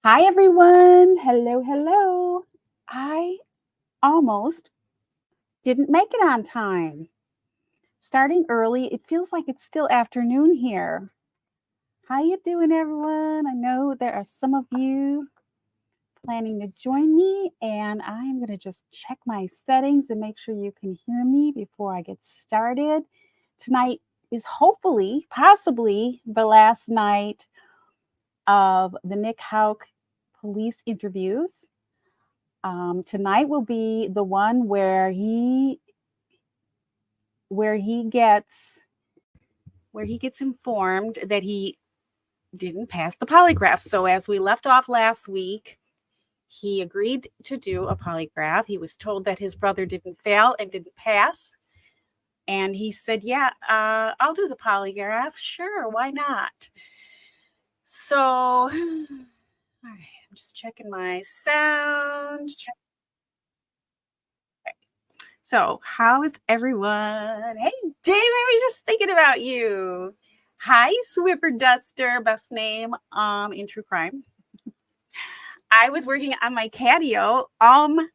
Hi, everyone. Hello, hello. I almost didn't make it on time. Starting early, it feels like it's still afternoon here. How you doing, everyone? I know there are some of you planning to join me, and I'm going to just check my settings and make sure you can hear me before I get started. Tonight is hopefully, possibly, the last night of the Nick Houck police interviews. Tonight will be the one where he gets informed that he didn't pass the polygraph. So as we left off last week, he agreed to do a polygraph. He was told that his brother didn't fail and didn't pass. And he said, yeah, I'll do the polygraph. Sure, why not? So, all right, I'm just checking my sound. So, how is everyone? Hey, Dave, I was just thinking about you. Hi, Swiffer Duster, best name in true crime. I was working on my catio. I'm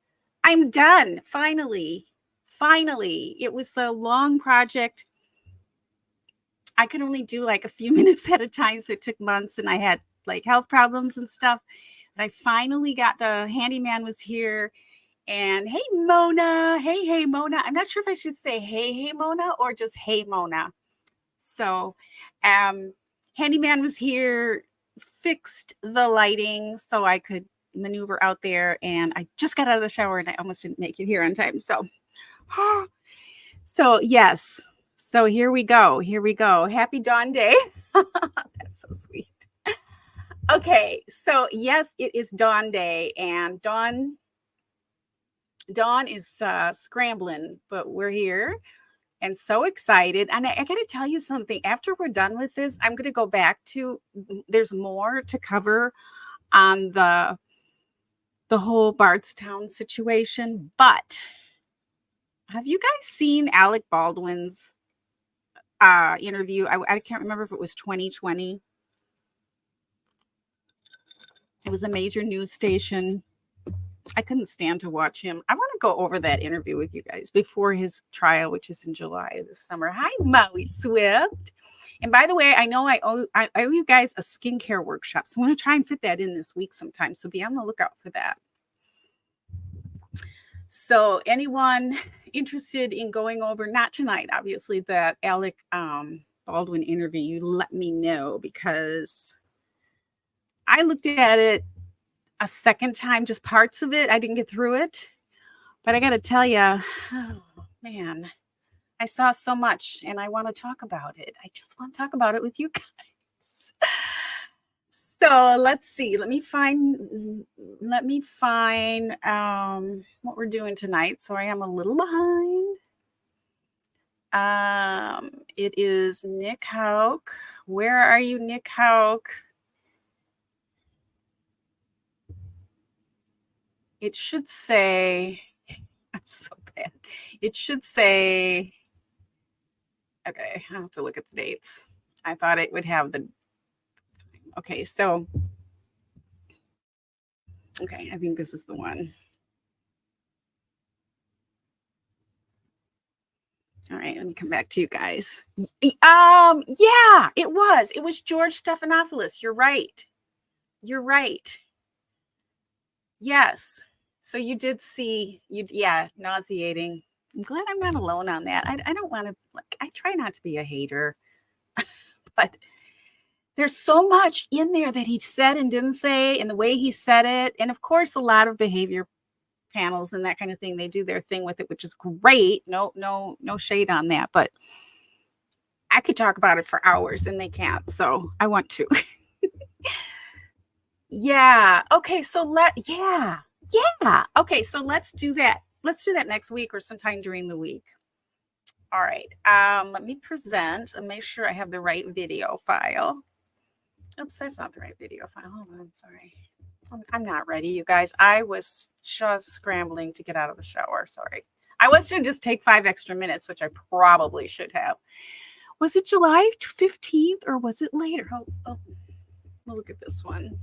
done. Finally. It was a long project. I could only do like a few minutes at a time, so it took months, and I had like health problems and stuff. But I finally got the handyman was here. And hey, Mona. Hey, Mona. I'm not sure if I should say hey, Mona, or just hey, Mona. So, handyman was here, fixed the lighting so I could maneuver out there. And I just got out of the shower and I almost didn't make it here on time. So yes. So here we go. Happy Dawn Day. That's so sweet. Okay. So yes, it is Dawn Day, and Dawn is scrambling, but we're here and so excited. And I got to tell you something. After we're done with this, I'm going to go back to, there's more to cover on the whole Bardstown situation. But have you guys seen Alec Baldwin's interview? I can't remember if it was 2020. It was a major news station. I couldn't stand to watch him. I want to go over that interview with you guys before his trial, which is in July this summer. Hi, Maui Swift. And by the way, I know I owe you guys a skincare workshop. So I'm going to try and fit that in this week sometime. So be on the lookout for that. So anyone interested in going over, not tonight, obviously, that Alec Baldwin interview, you let me know, because I looked at it a second time, just parts of it. I didn't get through it. But I got to tell you, oh, man, I saw so much and I want to talk about it. I just want to talk about it with you guys. So let's see. Let me find what we're doing tonight. Sorry, I'm a little behind. It is Nick Houck. Where are you, Nick Houck? It should say, I'm so bad. It should say, okay, I have to look at the dates. I thought it would have the, okay, so, okay, I think this is the one. All right, let me come back to you guys. Yeah, it was George Stephanopoulos. You're right. Yes. So you did see, yeah, nauseating. I'm glad I'm not alone on that. I don't want to, like, I try not to be a hater, but there's so much in there that he said and didn't say, and the way he said it. And of course, a lot of behavior panels and that kind of thing, they do their thing with it, which is great. No shade on that, but I could talk about it for hours and they can't. So I want to. Yeah. Okay. So yeah. Okay. So let's do that. Let's do that next week or sometime during the week. All right. Let me present and make sure I have the right video file. Oops, that's not the right video file. Hold on. Sorry. I'm not ready, you guys. I was just scrambling to get out of the shower. Sorry. I was to just take 5 extra minutes, which I probably should have. Was it July 15th or was it later? Oh, look at this one.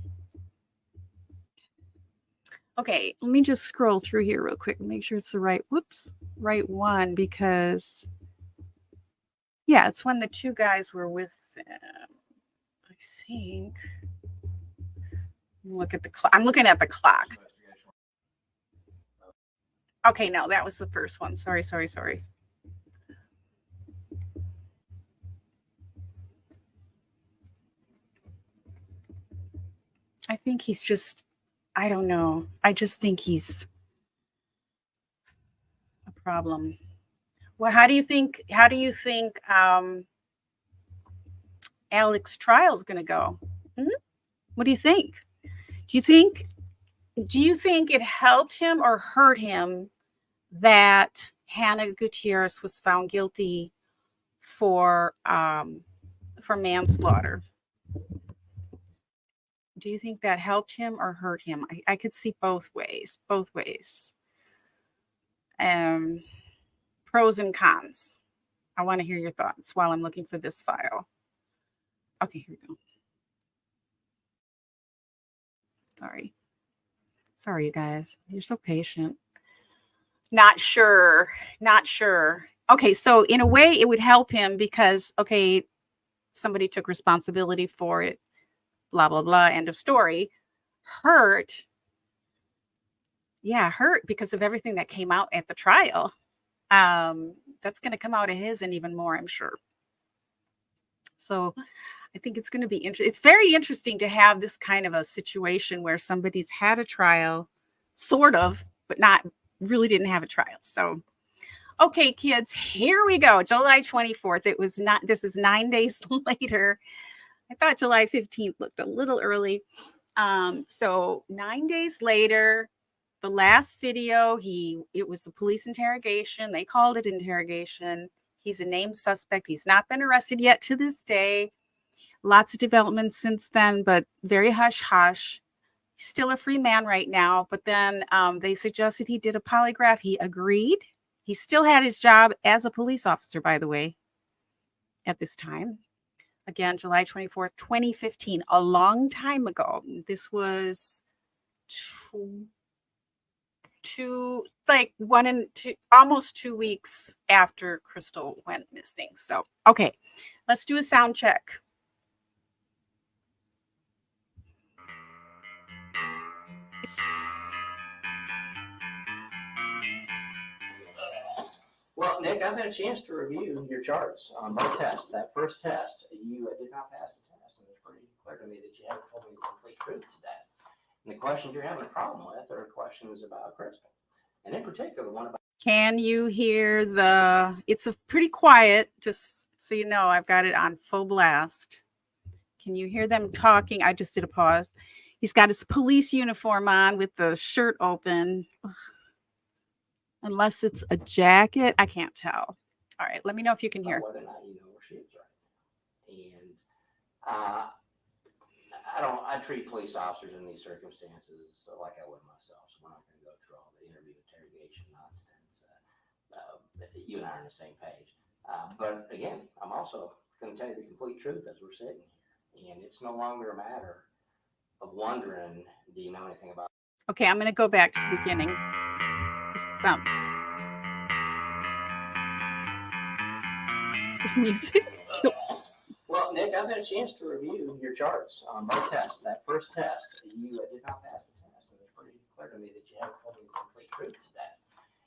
Okay, let me just scroll through here real quick and make sure it's the right one, because yeah, it's when the two guys were with them, I think. Look at the clock. I'm looking at the clock. Okay, no, that was the first one. Sorry. I think he's just, I don't know. I just think he's a problem. Well, how do you think Alec's trial is going to go? Mm-hmm. What do you think? Do you think it helped him or hurt him that Hannah Gutierrez was found guilty for manslaughter? Do you think that helped him or hurt him? I could see both ways. Pros and cons. I want to hear your thoughts while I'm looking for this file. Okay, here we go. Sorry, you guys. You're so patient. Not sure. Okay, so in a way, it would help him because, okay, somebody took responsibility for it, blah, blah, blah, end of story. Hurt because of everything that came out at the trial. That's going to come out of his and even more, I'm sure. So I think it's going to be interesting. It's very interesting to have this kind of a situation where somebody's had a trial, sort of, but not really didn't have a trial. So, okay, kids, here we go. July 24th. This is 9 days later. I thought July 15th looked a little early. So 9 days later, the last video, it was the police interrogation. They called it interrogation. He's a named suspect. He's not been arrested yet to this day. Lots of developments since then, but very hush-hush. He's still a free man right now, but then they suggested he did a polygraph. He agreed. He still had his job as a police officer, by the way, at this time. Again, July 24th, 2015, a long time ago. This was almost 2 weeks after Crystal went missing. So, okay, let's do a sound check. Well, Nick, I've had a chance to review your charts on both tests. That first test, you did not pass the test, and it's pretty clear to me that you haven't told me the complete truth to that. And the questions you're having a problem with are questions about Crystal, and in particular, one about. Can you hear it's pretty quiet, just so you know, I've got it on full blast. Can you hear them talking? I just did a pause. He's got his police uniform on with the shirt open. Ugh. Unless it's a jacket, I can't tell. All right, let me know if you can hear. Whether or not you know where she is right now. And I treat police officers in these circumstances like I would myself, so we're not going to go through all the interview interrogation nonsense. You and I are on the same page. But again, I'm also going to tell you the complete truth as we're sitting here. And it's no longer a matter of wondering, do you know anything about. Okay, I'm going to go back to the beginning. Just some. This music kills me. Well, Nick, I've had a chance to review your charts on both tests. That first test, you did not pass the test, and it's pretty clear to me that you haven't told me the complete truth to that.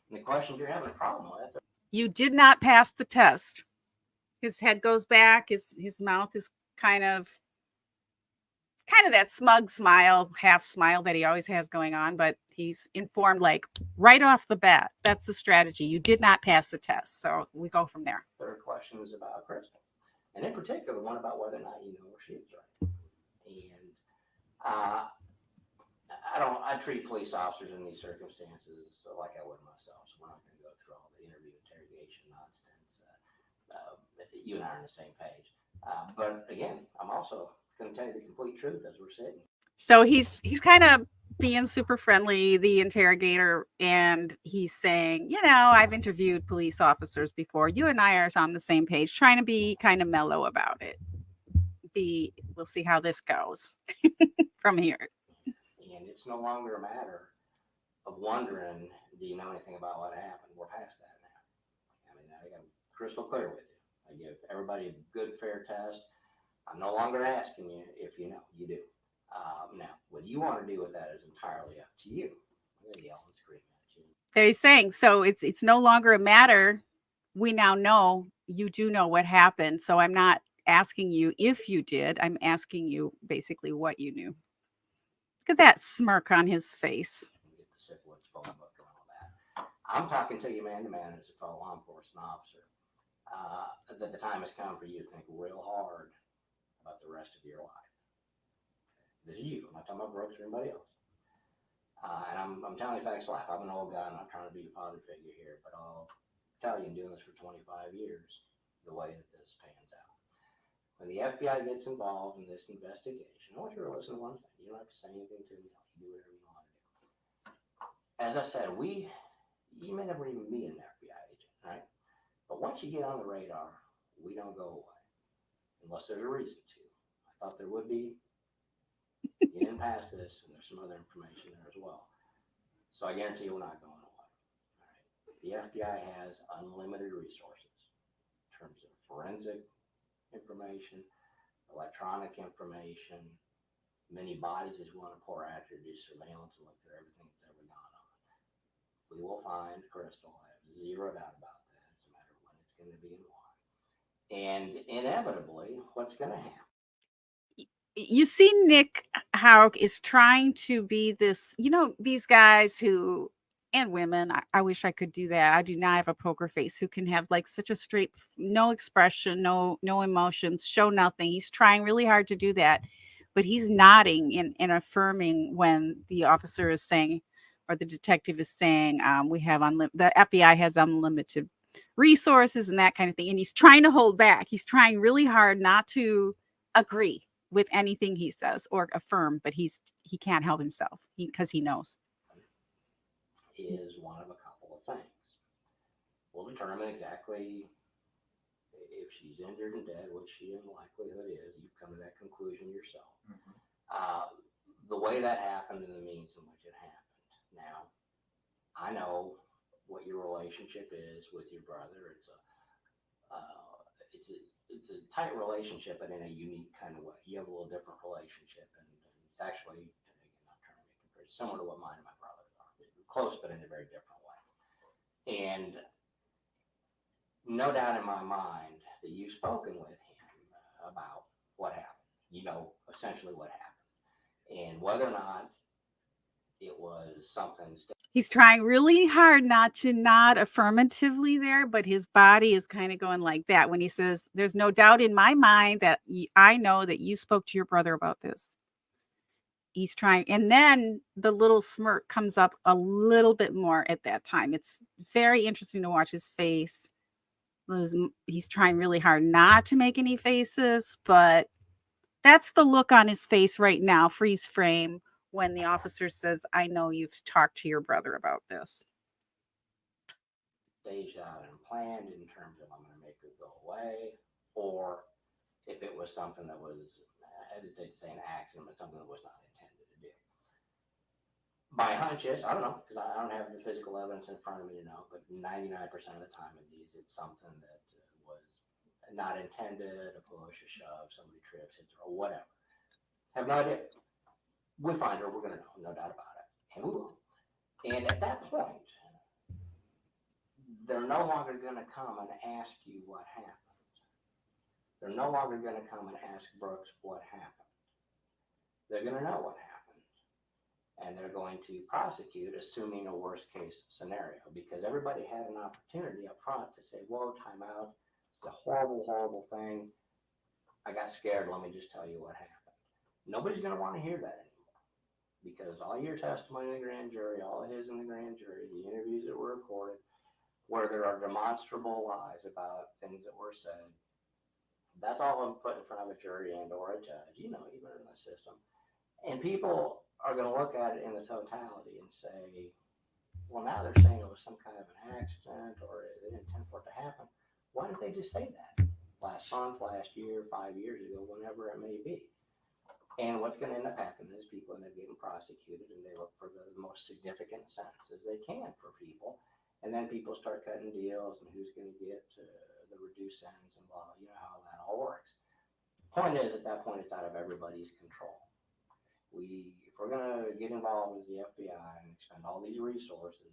And the questions you're having a problem with. You did not pass the test. His head goes back. His mouth is kind of that smug smile, half smile that he always has going on, but he's informed like right off the bat. That's the strategy. You did not pass the test. So we go from there. Third question is about Crystal, and in particular, one about whether or not you know where she is right. And I treat police officers in these circumstances like I would myself, so we're not going to go through all the interview interrogation nonsense. You and I are on the same page. But again, I'm also going to tell you the complete truth as we're sitting. So he's kind of being super friendly, the interrogator, and he's saying, I've interviewed police officers before. You and I are on the same page, trying to be kind of mellow about it. We'll see how this goes from here. And it's no longer a matter wondering, do you know anything about what happened? We're past that now. I mean, I got crystal clear with you. I give everybody a good, fair test. I'm no longer asking you if you know. You do. Now, what you want to do with that is entirely up to you. I'm going to yell and scream at you. They're saying so it's no longer a matter. We now know you do know what happened. So I'm not asking you if you did. I'm asking you basically what you knew. Look at that smirk on his face. And get the syphilis phone book and all that. I'm talking to you man to man as a fellow law enforcement officer. That the time has come for you to think real hard about the rest of your life. This is you. I'm not talking about Brooks or anybody else. And I'm telling you facts of life. I'm an old guy. I'm not trying to be a father figure here, but I'll tell you, in doing this for 25 years, the way that this pans out. When the FBI gets involved in this investigation, I want you to listen to one thing. You don't have to say anything to me. You do whatever you want to do. As I said, you may never even be an FBI agent, right? But once you get on the radar, we don't go away unless there's a reason to. I thought there would be. You didn't pass this, and there's some other information there as well. So I guarantee you we're not going away. All right. The FBI has unlimited resources in terms of forensic information, electronic information, many bodies as you want to pour out here, do surveillance and look through everything that's ever gone on. We will find Crystal. I have zero doubt about that. It's a matter of when it's going to be and why. And inevitably, what's going to happen? You see, Nick Houck is trying to be this, these guys who, and women, I wish I could do that. I do not have a poker face who can have like such a straight, no expression, no emotions, show nothing. He's trying really hard to do that, but he's nodding and affirming when the officer is saying, or the detective is saying, the FBI has unlimited resources and that kind of thing. And he's trying to hold back. He's trying really hard not to agree with anything he says or affirm, but he can't help himself because he knows. Is one of a couple of things. We'll determine exactly if she's injured and dead, which she in likelihood is. You've come to that conclusion yourself. Mm-hmm. The way that happened and the means in which it happened. Now, I know what your relationship is with your brother. It's a tight relationship, but in a unique kind of way. You have a little different relationship, and it's actually, again, not trying to make comparisons, similar to what mine and my brothers are. We're close, but in a very different way. And no doubt in my mind that you've spoken with him about what happened. You know essentially what happened, and whether or not it was something. He's trying really hard not to nod affirmatively there, but his body is kind of going like that when he says, "There's no doubt in my mind that I know that you spoke to your brother about this." He's trying, and then the little smirk comes up a little bit more at that time. It's very interesting to watch his face. He's trying really hard not to make any faces, but that's the look on his face right now, freeze frame, when the officer says, "I know you've talked to your brother about this." Staged out and planned in terms of I'm going to make it go away, or if it was something that was, I hesitate to say an accident, but something that was not intended to do. My hunch is, I don't know, because I don't have the physical evidence in front of me to know, but 99% of the time in these, it's something that was not intended, a push, a shove, somebody trips, hits, or whatever. Have no idea. We'll find her, we're going to know, no doubt about it. And we will. And at that point, they're no longer going to come and ask you what happened. They're no longer going to come and ask Brooks what happened. They're going to know what happened. And they're going to prosecute, assuming a worst case scenario, because everybody had an opportunity up front to say, whoa, time out. It's a horrible, horrible thing. I got scared. Let me just tell you what happened. Nobody's going to want to hear that anymore, because all your testimony in the grand jury, all of his in the grand jury, the interviews that were recorded, where there are demonstrable lies about things that were said, that's all I'm put in front of a jury and or a judge, even in the system. And people are going to look at it in the totality and say, well, now they're saying it was some kind of an accident or they didn't intend for it to happen. Why didn't they just say that last month, last year, 5 years ago, whenever it may be? And what's going to end up happening is people end up getting prosecuted, and they look for the most significant sentences they can for people. And then people start cutting deals, and who's going to get the reduced sentence, and blah, you know how that all works. Point is, at that point, it's out of everybody's control. If we're going to get involved as the FBI and expend all these resources,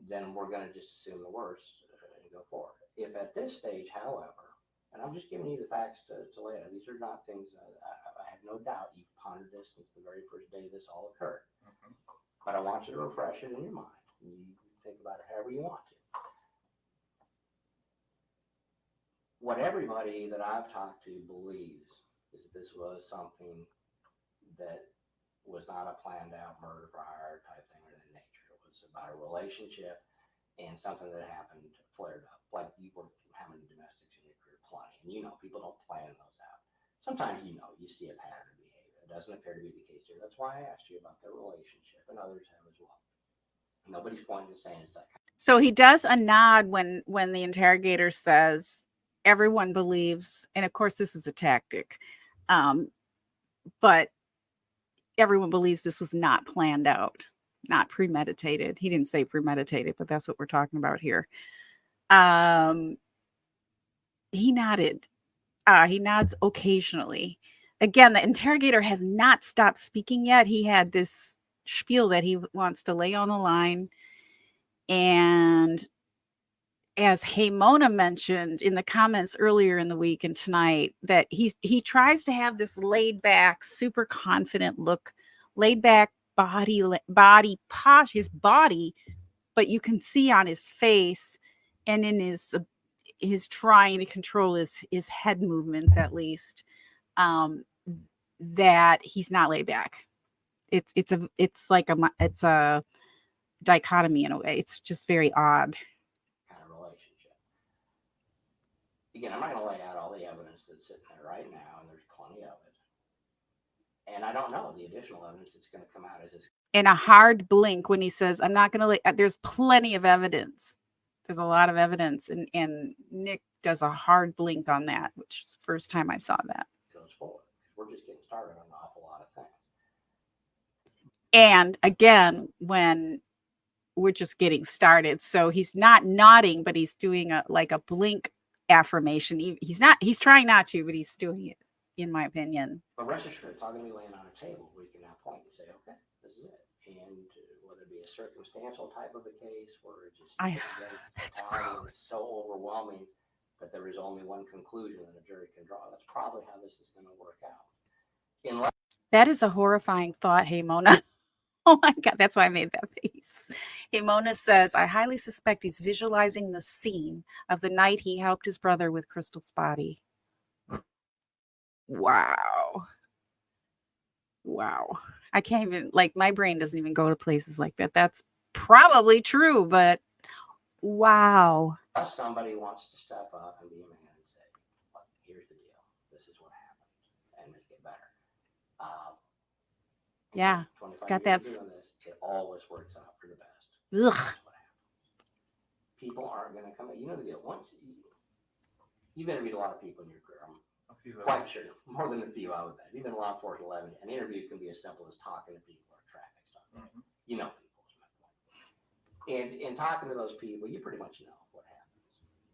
then we're going to just assume the worst and go forward. If at this stage, however, and I'm just giving you the facts to lay out, these are not things I have no doubt you've pondered this since the very first day this all occurred. Mm-hmm. But I want you to refresh it in your mind. You think about it however you want to. What everybody that I've talked to believes is that this was something that was not a planned out murder for hire type thing of that nature. It was about a relationship and something that happened flared up. Like you were having domestics in your career plenty, and you know people don't plan those out. Sometimes you see a pattern of behavior. It doesn't appear to be the case here. That's why I asked you about their relationship, and others have as well. Nobody's pointing to saying it's that kind. So he does a nod when the interrogator says everyone believes, and of course this is a tactic, but everyone believes this was not planned out, not premeditated. He didn't say premeditated, but that's what we're talking about here. He nodded. He nods occasionally. Again, the interrogator has not stopped speaking yet. He had this spiel that he wants to lay on the line. And as Haymona mentioned in the comments earlier in the week and tonight, that he tries to have this laid back, super confident look, laid back body posh, his body, but you can see on his face and in his trying to control his head movements, at least, that he's not laid back. It's a dichotomy in a way. It's just very odd. Kind of relationship. Again, I'm not going to lay out all the evidence that's sitting there right now, and there's plenty of it. And I don't know the additional evidence that's going to come out as this. And a hard blink when he says, I'm not going to, there's plenty of evidence. There's a lot of evidence. And Nick does a hard blink on that, which is the first time I saw that. Goes forward. We're just getting started on an awful lot of things. And again, when we're just getting started, so he's not nodding, but he's doing a blink affirmation. He's trying not to, but he's doing it, in my opinion. But rest assured, it's all going to be laying on a table where you can now point and say, okay, this is it. And whether it be a circumstantial type of a case where it just that's gross. So overwhelming that there is only one conclusion that a jury can draw. That's probably how this is going to work out. That is a horrifying thought, Haymona. Oh my God, that's why I made that face. Haymona says, I highly suspect he's visualizing the scene of the night he helped his brother with Crystal's body. Wow. I can't even, my brain doesn't even go to places like that. That's probably true, but wow. Somebody wants to step up and be a man and say, look, here's the deal. This is what happened, and make it better. Yeah, it's got that. It always works out for the best. Ugh. People aren't going to come. You know the deal. Once you've interviewed a lot of people in your career. I'm quite sure more than a few. I would bet. You've been in law enforcement 11. An interview can be as simple as talking to people or traffic stuff. Mm-hmm. You know people. And in talking to those people, you pretty much know what happens.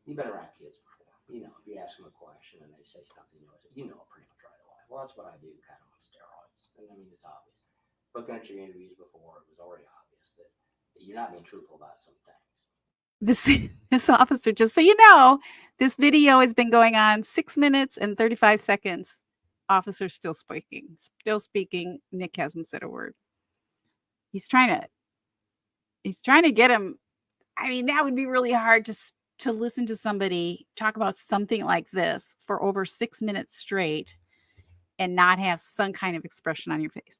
You've been around kids before. You know, if you ask them a question and they say something, you know pretty much right away. Well, that's what I do, kind of on steroids. And I mean, it's obvious. Looking at your interviews before, it was already obvious that you're not being truthful about some things. This officer, just so you know, this video has been going on 6 minutes and 35 seconds. Officer still speaking. Nick hasn't said a word. He's trying to get him. I mean, that would be really hard to listen to somebody talk about something like this for over 6 minutes straight and not have some kind of expression on your face.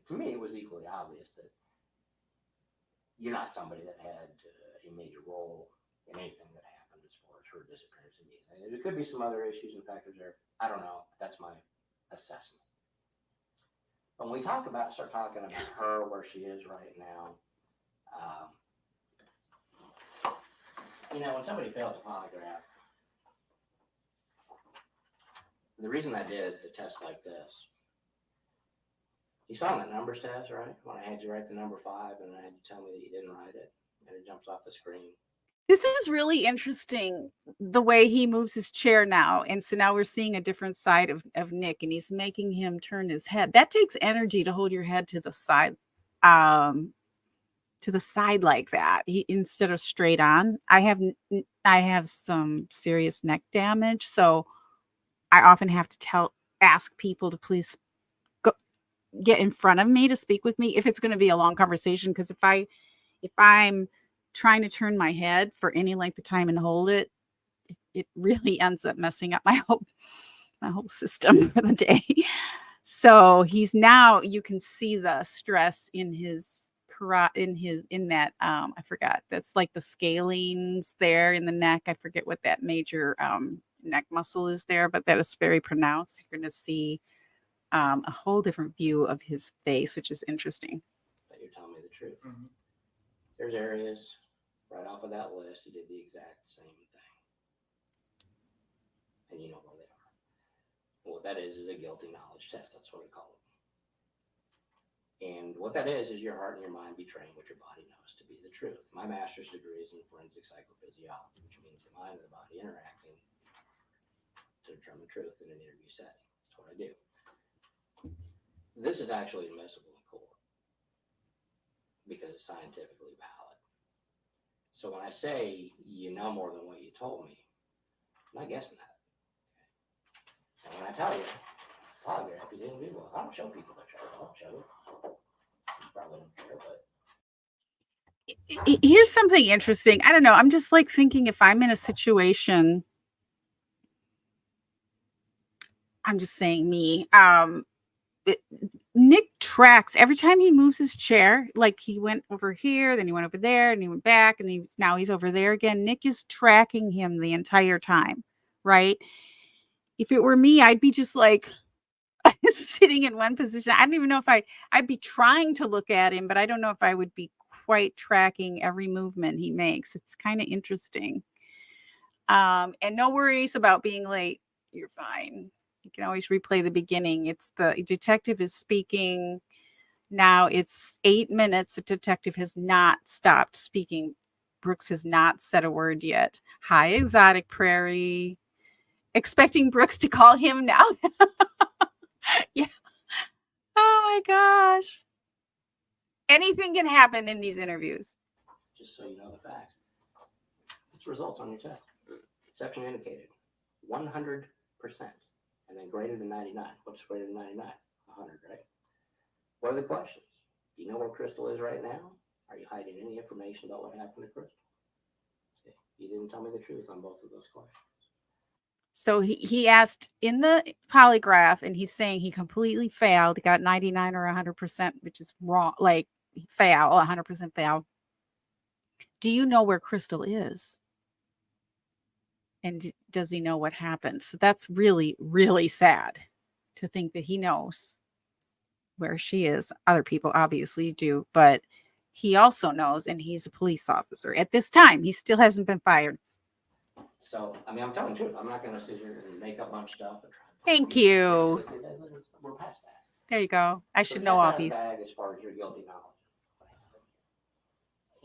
To me, it was equally obvious that you're not somebody that had a major role in anything that happened as far as her disappearance. And there could be some other issues and factors there. I don't know. That's my assessment. But when we start talking about her, where she is right now, when somebody fails a polygraph, the reason I did a test like this You saw the numbers test, right? When I had you write the number five and I had you tell me that you didn't write it, and it jumps off the screen. This is really interesting the way he moves his chair now. And so now we're seeing a different side of Nick, and he's making him turn his head. That takes energy to hold your head um, to the side like that. Instead of straight on. I have some serious neck damage, so I often have to ask people to please go, get in front of me to speak with me if it's going to be a long conversation. Because if I'm trying to turn my head for any length of time and hold it, it really ends up messing up my whole system for the day. So he's now, you can see the stress in his in that I forgot, that's like the scalenes there in the neck. I forget what that major neck muscle is there, but that is very pronounced. You're going to see a whole different view of his face, which is interesting. That you're telling me the truth. Mm-hmm. There's areas right off of that list you did the exact same thing, and you know where they are. What that is a guilty knowledge test. That's what we call it. And what that is your heart and your mind betraying what your body knows to be the truth. My master's degree is in forensic psychophysiology, which means the mind and the body interacting to determine truth in an interview setting. That's what I do. This is actually admissible in court because it's scientifically valid. So when I say you know more than what you told me, I'm not guessing that. And when I tell you, polygraph, you didn't do well. I don't show people that chart. I don't show it. You probably don't care, but Here's something interesting. I don't know. I'm just like thinking, if I'm in a situation, I'm just saying me, Nick tracks every time he moves his chair. Like he went over here, then he went over there, and he went back, and now he's over there again. Nick is tracking him the entire time, right? If it were me, I'd be just like sitting in one position. I don't even know if I'd be trying to look at him, but I don't know if I would be quite tracking every movement he makes. It's kind of interesting. And no worries about being late. You're fine. You can always replay the beginning. It's the detective is speaking. Now it's 8 minutes. The detective has not stopped speaking. Brooks has not said a word yet. Hi, Exotic Prairie. Expecting Brooks to call him now. Yeah. Oh my gosh. Anything can happen in these interviews. just so you know the facts, it's results on your test. Section indicated 100%, and then greater than 99. What's greater than 99? 100, right? What are the questions? Do you know where Crystal is right now? Are you hiding any information about what happened to Crystal? Okay. You didn't tell me the truth on both of those questions. So he asked in the polygraph, and he's saying he completely failed. He got 99 or 100%, which is wrong. Like fail, 100% fail. Do you know where Crystal is? And does he know what happened? So that's really, really sad to think that he knows where she is. Other people obviously do, but he also knows, and he's a police officer. At this time, he still hasn't been fired. So, I mean, I'm telling the truth. I'm not going to sit here and make up a bunch of stuff and try to Thank you. We're past that. There you go. I So should get know all that these. bag as far as your guilty knowledge.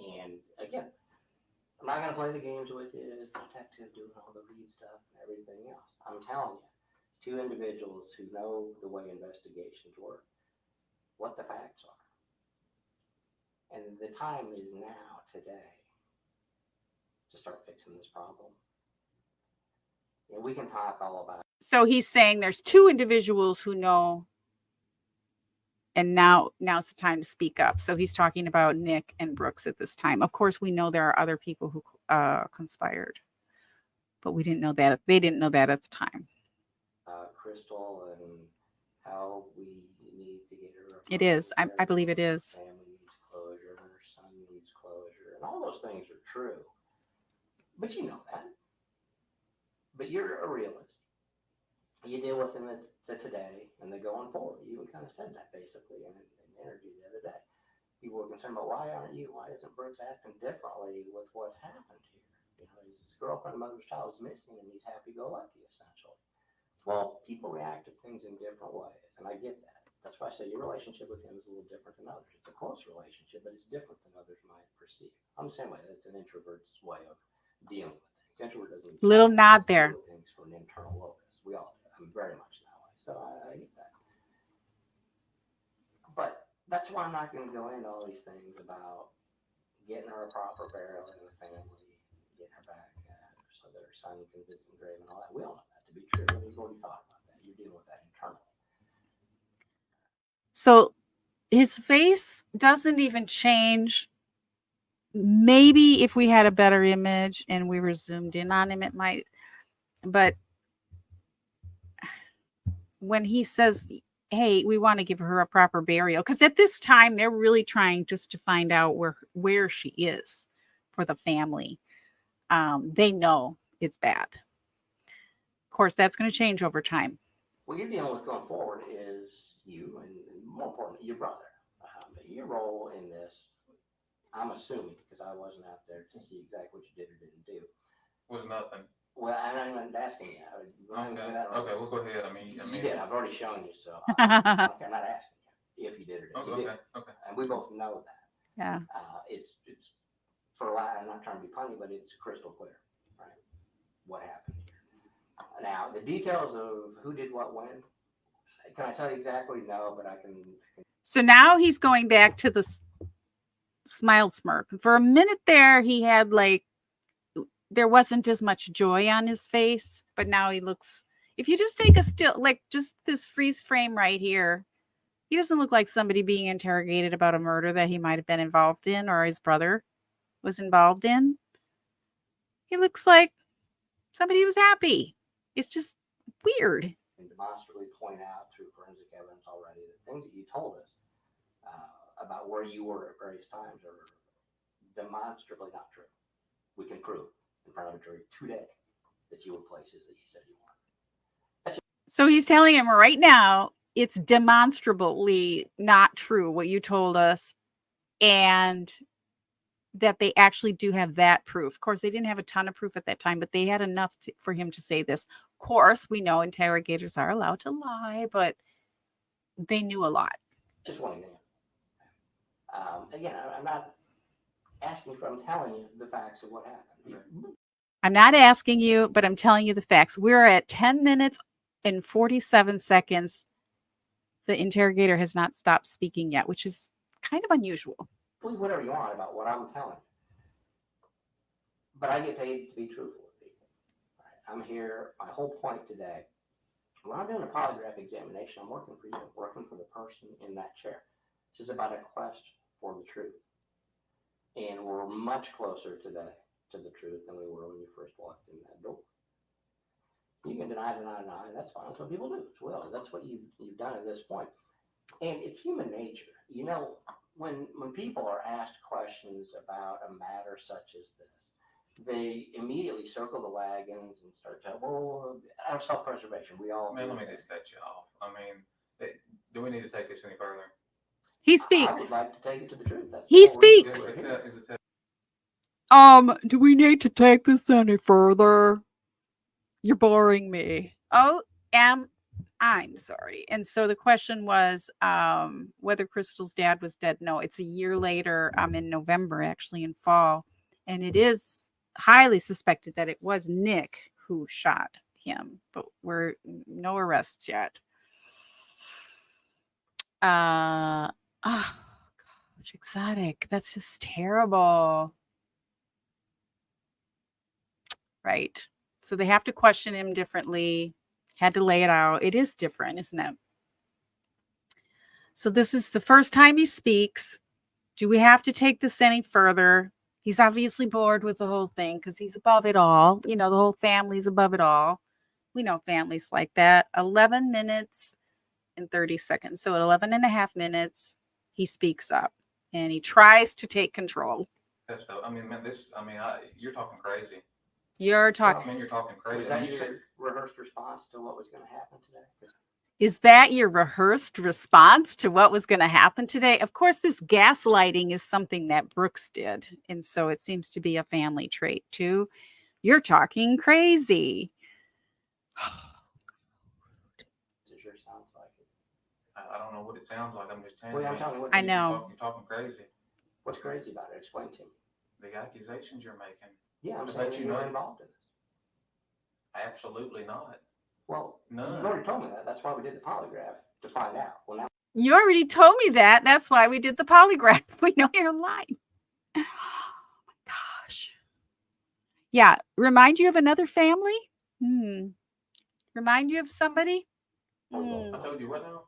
And again, I'm not going to play the games with you as detective doing all the lead stuff and everything else. I'm telling you, two individuals who know the way investigations work, what the facts are. And the time is now, today, to start fixing this problem. And we can talk all about it. So he's saying there's two individuals who know, and now's the time to speak up. So he's talking about Nick and Brooks at this time. Of course, we know there are other people who conspired, but we didn't know that. They didn't know that at the time. Crystal and how we need to get her. It is. I believe it is. Family needs closure. Her son needs closure, and all those things are true. But you know that. But you're a realist. You deal with them the today and the going forward. You even kind of said that basically in an interview the other day. People were concerned about why isn't Brooks acting differently with what's happened here? You know, his girlfriend, mother's child is missing, and he's happy-go-lucky essentially. Well, people react to things in different ways, and I get that. That's why why I say your relationship with him is a little different than others. It's a close relationship, but it's different than others might perceive. I'm the same way. That's an introvert's way of dealing with things. Introvert doesn't even Little talk about nod it. Deal there. with things from an internal locus. We all do. I'm very much that way. So I get that. But that's why I'm not going to go into all these things about getting her a proper burial in the family, getting her back so that her son can visit the grave and all that. We all know that to be true, and we've already thought about that. You're dealing with that internally. So his face doesn't even change. Maybe if we had a better image and we were zoomed in on him, it might. But when he says, hey, we want to give her a proper burial, because at this time they're really trying just to find out where she is for the family. They know it's bad. Of course, that's going to change over time. What you're dealing with going forward is you, and more importantly, your brother. Your role in this, I'm assuming, because I wasn't out there to see exactly what you did or didn't do. Was nothing. Well, I'm not even asking you. Okay, we'll go ahead. I mean, you did. I've already shown you, so I'm not asking you if you did or didn't. Okay. And we both know that. Yeah. It's for a lot. I'm not trying to be punny, but it's crystal clear, right? What happened here. Now, the details of who did what when, can I tell you exactly? No, but I can. So now he's going back to the smiled smirk. For a minute there, he had there wasn't as much joy on his face, but now he looks, if you just take a still, like just this freeze frame right here, he doesn't look like somebody being interrogated about a murder that he might have been involved in or his brother was involved in. He looks like somebody who's happy. It's just weird. And demonstrably point out through forensic evidence already the things that you told us about where you were at various times are demonstrably not true. We can prove in front of a jury today that you were places that you said you weren't. So he's telling him right now, it's demonstrably not true what you told us, and that they actually do have that proof. Of course, they didn't have a ton of proof at that time, but they had enough for him to say this. Of course, we know interrogators are allowed to lie, but they knew a lot. Just one example. Again, I'm not asking for, I'm telling you the facts of what happened. I'm not asking you, but I'm telling you the facts. We're at 10 minutes and 47 seconds. The interrogator has not stopped speaking yet, which is kind of unusual. Believe whatever you want about what I'm telling you. But I get paid to be truthful with people. Right? I'm here, my whole point today, when I'm doing a polygraph examination, I'm working for you, working for the person in that chair. This is about a quest for the truth. And we're much closer today to the truth than we were when you first walked in that door. You can deny, that's fine. That's what people do. It's will. That's what you've done at this point. And it's human nature. You know, when people are asked questions about a matter such as this, they immediately circle the wagons and start telling, well, out of self-preservation, we all. Man, let me just cut you off. I mean, do we need to take this any further? He I speaks. would like to take it to the truth. That's He the whole reason speaks. we're here. Do we need to take this any further? You're boring me. Oh, I'm sorry. And so the question was whether Crystal's dad was dead. No, it's a year later, in November, actually in fall. And it is highly suspected that it was Nick who shot him, but we're no arrests yet. Oh gosh, exotic. That's just terrible. Right. So they have to question him differently. Had to lay it out. It is different, isn't it? So this is the first time he speaks. Do we have to take this any further? He's obviously bored with the whole thing because he's above it all. You know, the whole family's above it all. We know families like that. 11 minutes and 30 seconds. So at 11 and a half minutes, he speaks up and he tries to take control. That's so. I mean, man, you're talking crazy. You're talking. I mean, you're talking crazy. Was that your rehearsed response to what was going to happen today? Is that your rehearsed response to what was going to happen today? Of course, this gaslighting is something that Brooks did. And so it seems to be a family trait too. You're talking crazy. It sure sounds like it. I don't know what it sounds like. I'm just telling Well, you. I'm telling you what. I know. You're talking crazy. What's crazy about it? Explain to me. The accusations you're making. Yeah, I'm But saying you that know- you're involved in this. Absolutely not. Well, None. you've already told me that. That's why we did the polygraph, to find out. Well, now You already told me that. That's why we did the polygraph. We know you're lying. Oh my gosh. Yeah. Remind you of another family? Remind you of somebody? I told you what now?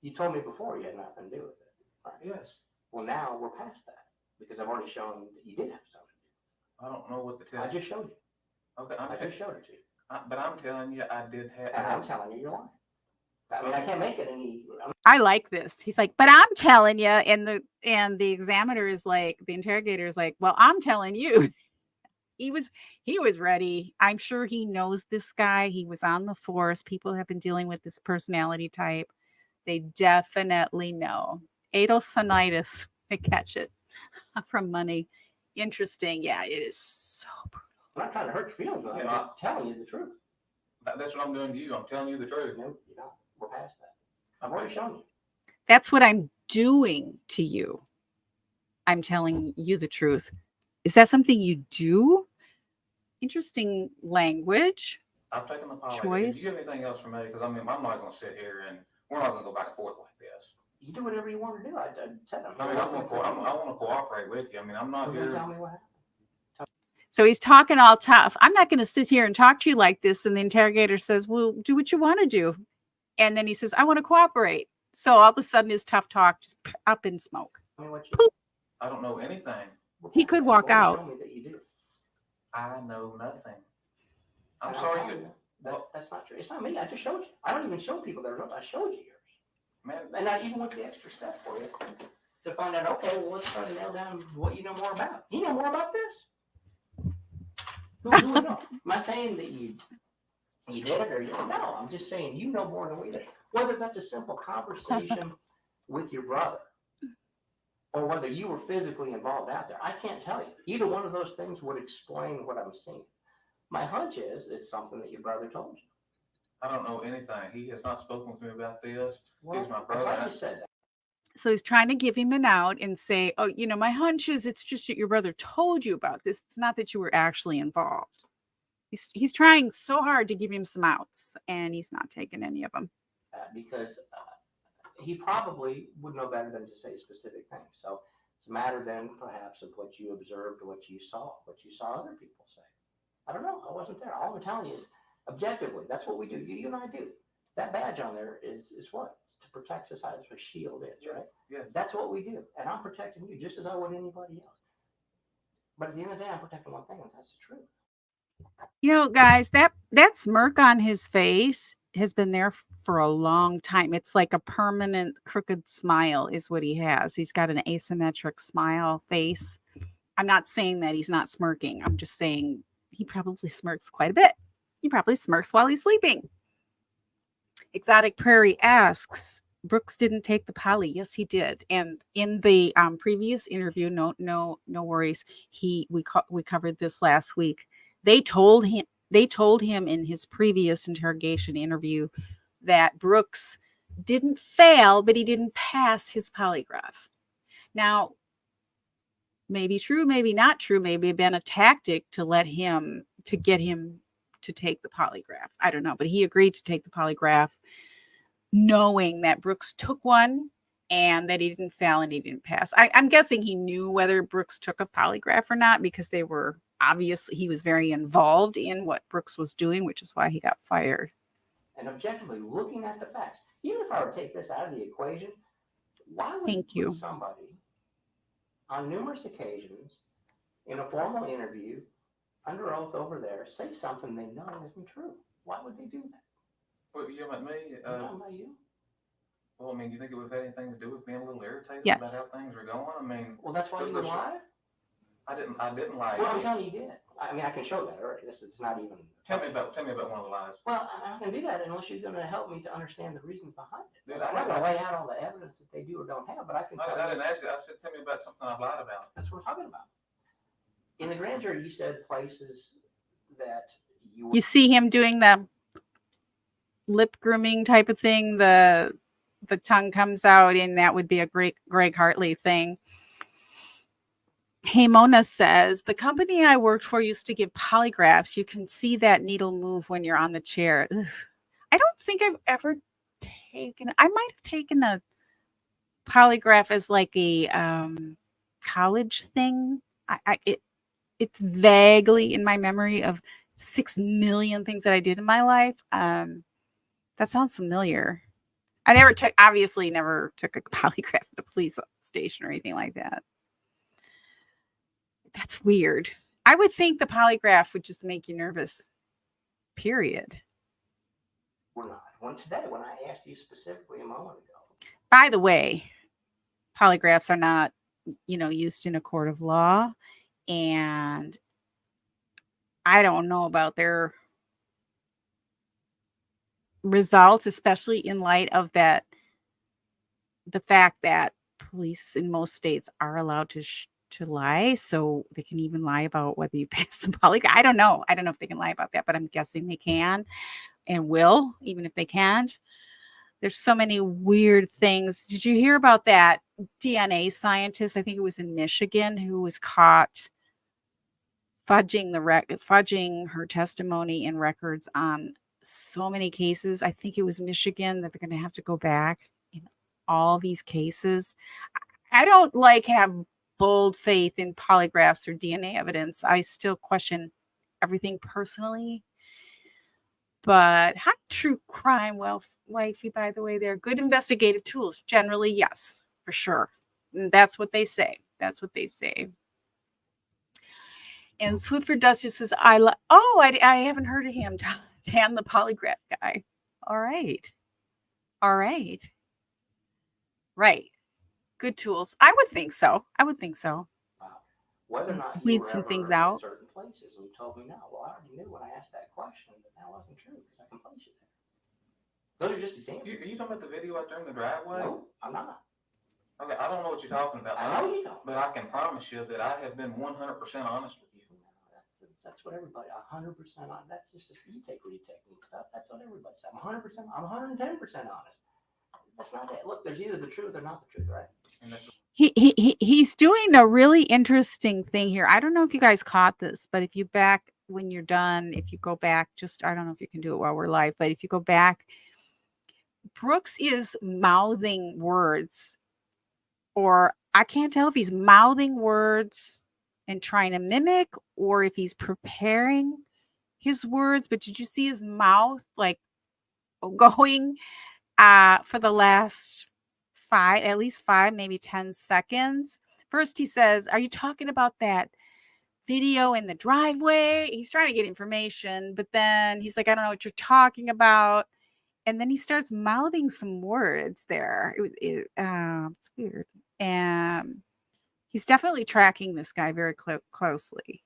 you told me before you had nothing to do with it. Right? Yes. Well, now we're past that because I've already shown that you did have something to do. I don't know what the I test. just showed you. Okay. I just showed it to you. But I'm telling you, I did have. And I'm telling you, you're lying. I mean, I can't make it any. I like this. He's like, but I'm telling you, and the examiner is like, the interrogator is like, well, I'm telling you. He was ready. I'm sure he knows this guy. He was on the force. People have been dealing with this personality type. They definitely know. Adolsonitis. I catch it from money. Interesting. Yeah, it is so brutal. I'm not trying to hurt your feelings, but I'm just telling you the truth. That's what I'm doing to you. I'm telling you the truth. No, you're not. We're past that. I've already shown you. That's what I'm doing to you. I'm telling you the truth. Is that something you do? Interesting language. I've taken the polygraph. Choice. Do you have anything else for me? Because I mean, I'm not going to sit here and we're not going to go back and forth like this. You do whatever you want to do. I said I'm. I mean, I want to cooperate with you. I mean, I'm not here. Tell me what happened. So he's talking all tough. I'm not going to sit here and talk to you like this. And the interrogator says, well, do what you want to do. And then he says, I want to cooperate. So all of a sudden his tough talk just up in smoke. Tell me what you. Poop. I don't know anything. He could walk out. Tell me that you do. I know nothing. I'm And sorry. telling you, that's not true. It's not me. I just showed you. I don't even show people their notes. I showed you yours. Man, And I even went the extra step for you to find out, okay, well, let's try to nail down what you know more about. You know more about this? Who would know? Am I saying that you did it or you don't know? I'm just saying you know more than we do. Whether that's a simple conversation with your brother or whether you were physically involved out there, I can't tell you. Either one of those things would explain what I'm seeing. My hunch is it's something that your brother told you. I don't know anything. He has not spoken with me about this. Well, He's my I'm brother. glad you said that. So he's trying to give him an out and say, oh, my hunch is it's just that your brother told you about this. It's not that you were actually involved. He's trying so hard to give him some outs, and he's not taking any of them. Because he probably would know better than to say specific things. So it's a matter then perhaps of what you observed, what you saw other people say. I don't know. I wasn't there. All I'm telling you is objectively, that's what we do. You and I do. That badge on there is what? It's to protect society. That's what a shield is, right? Yes. That's what we do. And I'm protecting you just as I would anybody else. But at the end of the day, I'm protecting one thing, and that's the truth. Guys, that smirk on his face has been there for a long time. It's like a permanent crooked smile is what he has. He's got an asymmetric smile face. I'm not saying that he's not smirking. I'm just saying he probably smirks quite a bit. He probably smirks while he's sleeping. Exotic Prairie asks, Brooks didn't take the poly. Yes, he did. And in the previous interview, no worries. We covered this last week. They told him in his previous interrogation interview that Brooks didn't fail, but he didn't pass his polygraph. Now, maybe true, maybe not true, maybe been a tactic to get him to take the polygraph. I don't know, but he agreed to take the polygraph knowing that Brooks took one and that he didn't fail and he didn't pass. I'm guessing he knew whether Brooks took a polygraph or not because they were obviously, he was very involved in what Brooks was doing, which is why he got fired. And objectively, looking at the facts, even if I were to take this out of the equation, why would somebody on numerous occasions in a formal interview under oath over there say something they know isn't true? Why would they do that? Well, you about me? Not about you. Well, I mean, do you think it would have had anything to do with being a little irritated Yes. about how things are going? I mean, well, that's why you would lie. I didn't lie. Well, I'm telling you, you did. I mean, I can show that already. This is not even. Tell me about one of the lies. Well, I'm not going to do that unless you're going to help me to understand the reasons behind it. Dude, I'm not going to lay out all the evidence that they do or don't have, but I can tell I you. didn't ask you. I said, tell me about something I've lied about. That's what we're talking about. In the grand jury, you said places that You see him doing the lip grooming type of thing, the the tongue comes out, and that would be a great Greg Hartley thing. Hey, Mona says, the company I worked for used to give polygraphs. You can see that needle move when you're on the chair. Ugh. I don't think I've ever I might have taken a polygraph as like a college thing. It's vaguely in my memory of 6 million things that I did in my life. That sounds familiar. Obviously never took a polygraph at a police station or anything like that. That's weird. I would think the polygraph would just make you nervous, period. We're not. When I asked you specifically a moment ago. By the way, polygraphs are not, used in a court of law. And I don't know about their results, especially in light of the fact that police in most states are allowed to lie, so they can even lie about whether you pass the polygraph. I don't know if they can lie about that, but I'm guessing they can and will, even if they can't. There's so many weird things. Did you hear about that DNA scientist? I think it was in Michigan, who was caught fudging her testimony and records on so many cases. I think it was Michigan that they're going to have to go back in all these cases. I don't have bold faith in polygraphs or DNA evidence. I still question everything personally. But hi, true crime wifey, by the way, they're good investigative tools. Generally, yes, for sure. And that's what they say. And Swiffer Duster says, I haven't heard of him. Damn, the polygraph guy. All right. Right. Good tools. I would think so. Whether or not weed you were some ever things in out. certain places, and you told me no. Well, I already knew when I asked that question that wasn't true because I can place you there. Those are just examples. Are you talking about the video out there in the driveway? No, I'm not. Okay, I don't know what you're talking about. I know you don't. But I can promise you that I have been 100% honest with you. That's what everybody, 100% on. That's just a integrity technique stuff. That's what everybody says. I'm 100%. I'm 110% honest. That's not it. Look, there's either the truth or not the truth, right? He's doing a really interesting thing here. I don't know if you guys caught this, but if you when you're done, if you go back, I don't know if you can do it while we're live, but if you go back, Brooks is mouthing words, or I can't tell if he's mouthing words and trying to mimic or if he's preparing his words. But did you see his mouth going for the last at least 5, maybe 10 seconds? First he says, are you talking about that video in the driveway? He's trying to get information, but then he's like, I don't know what you're talking about. And then he starts mouthing some words there. It's weird. And he's definitely tracking this guy very closely.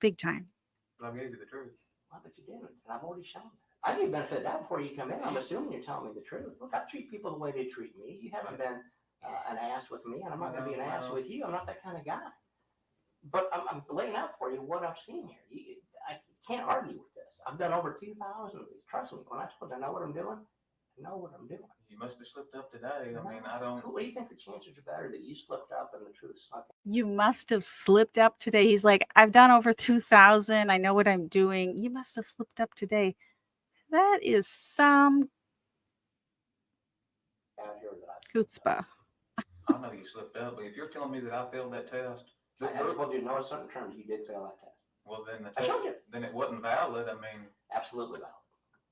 Big time. I gave you the truth. Well, but you didn't. I've already shown that. I give you the benefit of that before you come in. I'm assuming you're telling me the truth. Look, I treat people the way they treat me. You haven't been an ass with me, and I'm not going to be an ass with you. I'm not that kind of guy. But I'm laying out for you what I've seen here. I can't argue with this. I've done over 2,000 of these. Trust me, when I told you I know what I'm doing, I know what I'm doing. You must have slipped up today. I mean, I don't. What do you think the chances are better that you slipped up and the truth snuck in? You must have slipped up today. He's like, I've done over 2,000. I know what I'm doing. You must have slipped up today. That is some chutzpah. I know you slipped up, but if you're telling me that I failed that test, I told you in no certain terms you did fail that test. Well, then the I showed you. Then it wasn't valid. I mean, absolutely valid.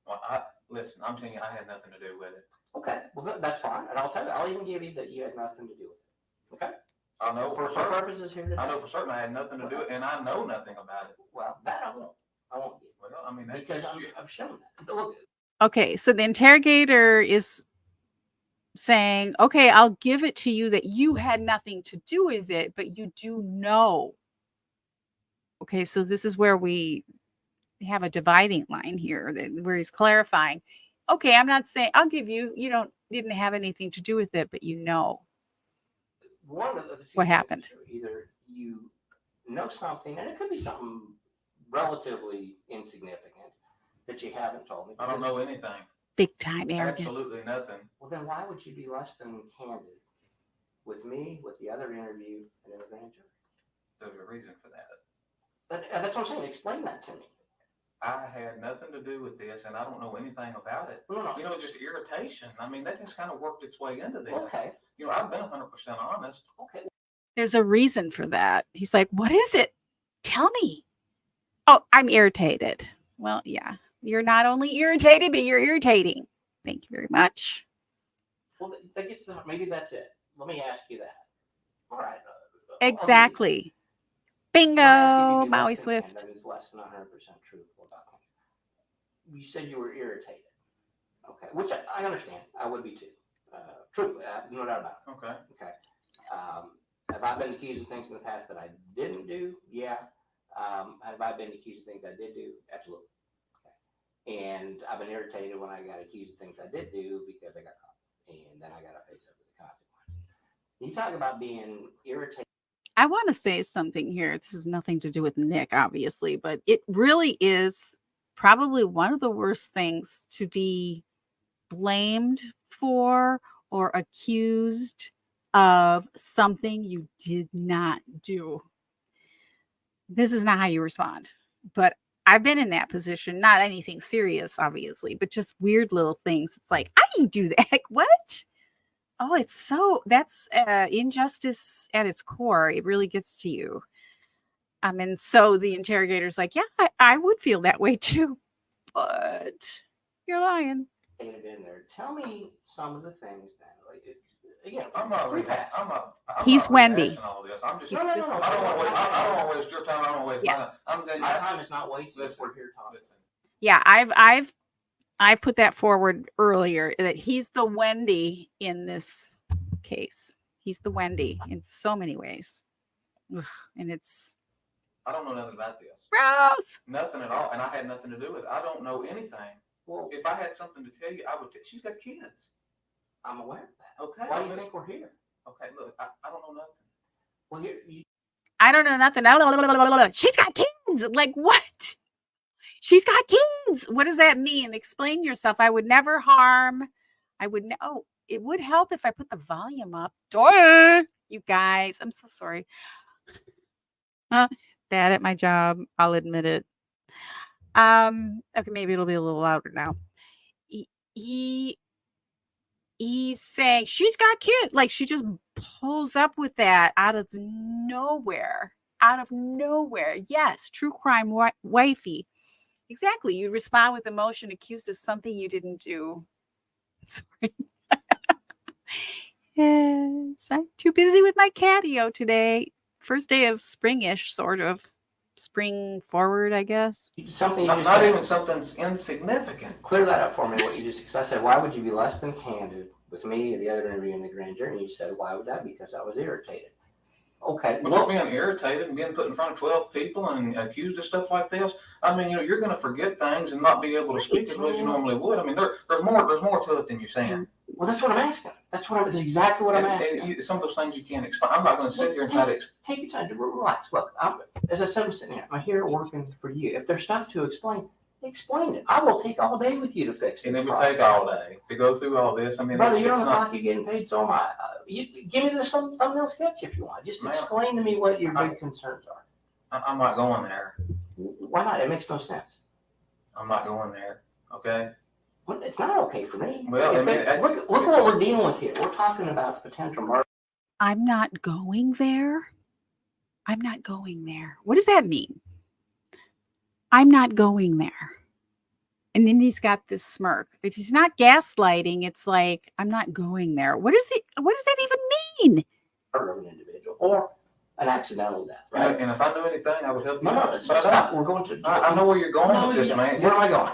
Well, listen. I'm telling you, I had nothing to do with it. Okay, well that's fine, and I'll tell you. I'll even give you that you had nothing to do with it. Okay. I know for certain purposes here today. I know for certain I had nothing to do with it, and I know nothing about it. Well, that I won't. I won't give. Well, I mean, that's because I've shown that. Look. Okay, so the interrogator is saying, okay, I'll give it to you that you had nothing to do with it, but you do know. Okay, so this is where we have a dividing line here, where he's clarifying. Okay, I'm not saying I'll give you didn't have anything to do with it, but you know. One of the two what happened. Either you know something, and it could be something relatively insignificant that you haven't told me. I don't know anything. Big time arrogant. Absolutely nothing. Well, then why would you be less than candid with me, with the other interview, and in the grand jury? There's a reason for that. That's what I'm saying. Explain that to me. I had nothing to do with this, and I don't know anything about it. No. You know, just irritation. I mean, that just kind of worked its way into this. Okay. You know, I've been 100% honest. Okay. There's a reason for that. He's like, what is it? Tell me. Oh, I'm irritated. Well, yeah. You're not only irritated, but you're irritating. Thank you very much. Well, that gets to, maybe that's it. Let me ask you that. All right. Exactly. Bingo, Maui Swift. That is less than 100% truthful about me. You said you were irritated. Okay. Which I understand. I would be too. Truthfully, no doubt about it. Okay. Okay. Have I been accused of things in the past that I didn't do? Yeah. Have I been accused of things I did do? Absolutely. Okay. And I've been irritated when I got accused of things I did do because I got caught. And then I got to face up with the consequences. You talk about being irritated. I want to say something here. This has nothing to do with Nick, obviously, but it really is probably one of the worst things to be blamed for or accused of something you did not do. This is not how you respond. But I've been in that position, not anything serious, obviously, but just weird little things. It's like, I didn't do that. Like, what? Oh, that's injustice at its core. It really gets to you. And so the interrogator's like, yeah, I would feel that way too, but you're lying. In there. Tell me some of the things then. Like, again, I'm not He's not Wendy. rehashing all this. I'm just. He's No. I don't want to waste your time. I don't want to waste Yes. mine. My time is not wasted. Listen, We're here talking. Listen. Yeah, I put that forward earlier that he's the Wendy in this case. He's the Wendy in so many ways. Ugh, and it's I don't know nothing about this. gross. Nothing at all, and I had nothing to do with it. I don't know anything. Well, if I had something to tell you, I would. She's got kids. I'm aware of that. Okay. Why do you think we're here? Okay, look, I don't know nothing. Well, I don't know nothing. She's got kids. Like, what? She's got kids. What does that mean? Explain yourself. I would never harm. Oh, it would help if I put the volume up. You guys, I'm so sorry. Bad at my job. I'll admit it. Okay, maybe it'll be a little louder now. He's saying she's got kids. Like, she just pulls up with that out of nowhere. Yes, true crime wifey. Exactly. You respond with emotion accused of something you didn't do. Sorry. Yes, I'm too busy with my catio today. First day of springish, sort of. Spring forward, I guess. something Not even something insignificant. Clear that up for me. What you just, because I said, why would you be less than candid with me or the other interview in the grand jury? And you said, why would that be? Because I was irritated. Okay. Well, being irritated and being put in front of 12 people and accused of stuff like this, I mean, you're going to forget things and not be able to speak as well as you normally would. I mean, there's more to it than you're saying. Well, that's what I'm asking. That's exactly what I'm asking. And some of those things you can't explain. I'm not going to sit here and try to explain. Take your time to relax. Look, as I said, I'm sitting here. I'm here working for you. If there's stuff to explain it. I will take all day with you to fix it. And it would take all day to go through all this. I mean, brother, you're on the clock. You're getting paid, so am I. Give me some thumbnail sketch if you want. Just explain to me what your big concerns are. I'm not going there. Why not? It makes no sense. I'm not going there. Okay. Well, it's not okay for me. Well, I mean, look at what we're dealing with here. We're talking about the potential murder. I'm not going there. What does that mean? I'm not going there. And then he's got this smirk. If he's not gaslighting, it's like, I'm not going there. What does that even mean? Murder of an individual or an accidental death, right? And if I knew anything, I would help you. No, stop. We're going to. I know where you're going with this, man. Where am I going?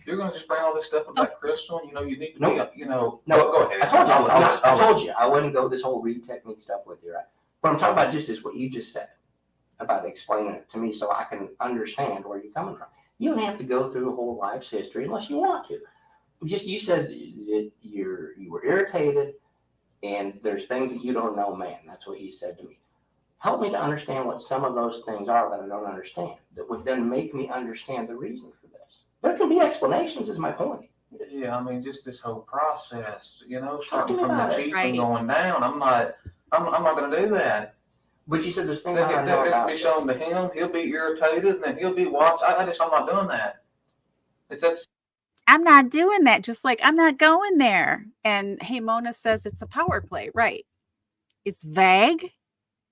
You're going to just bring all this stuff about Crystal, and you need to be, No, go ahead. I told you, I wouldn't go this whole read technique stuff with you, right? What I'm talking about just is what you just said about explaining it to me so I can understand where you're coming from. You don't have to go through a whole life's history unless you want to. You said that you were irritated and there's things that you don't know, man. That's what you said to me. Help me to understand what some of those things are that I don't understand, that would then make me understand the reason for this. There can be explanations, is my point. Yeah, I mean, just this whole process, Talk to starting me from the about it. chief Right. and going down. I'm not going to do that. But you said there's things I That know this about. be shown to him. He'll be irritated, and then he'll be watched. I'm not doing that. It's that I'm not doing that. Just like I'm not going there. And hey, Mona says it's a power play. Right. It's vague.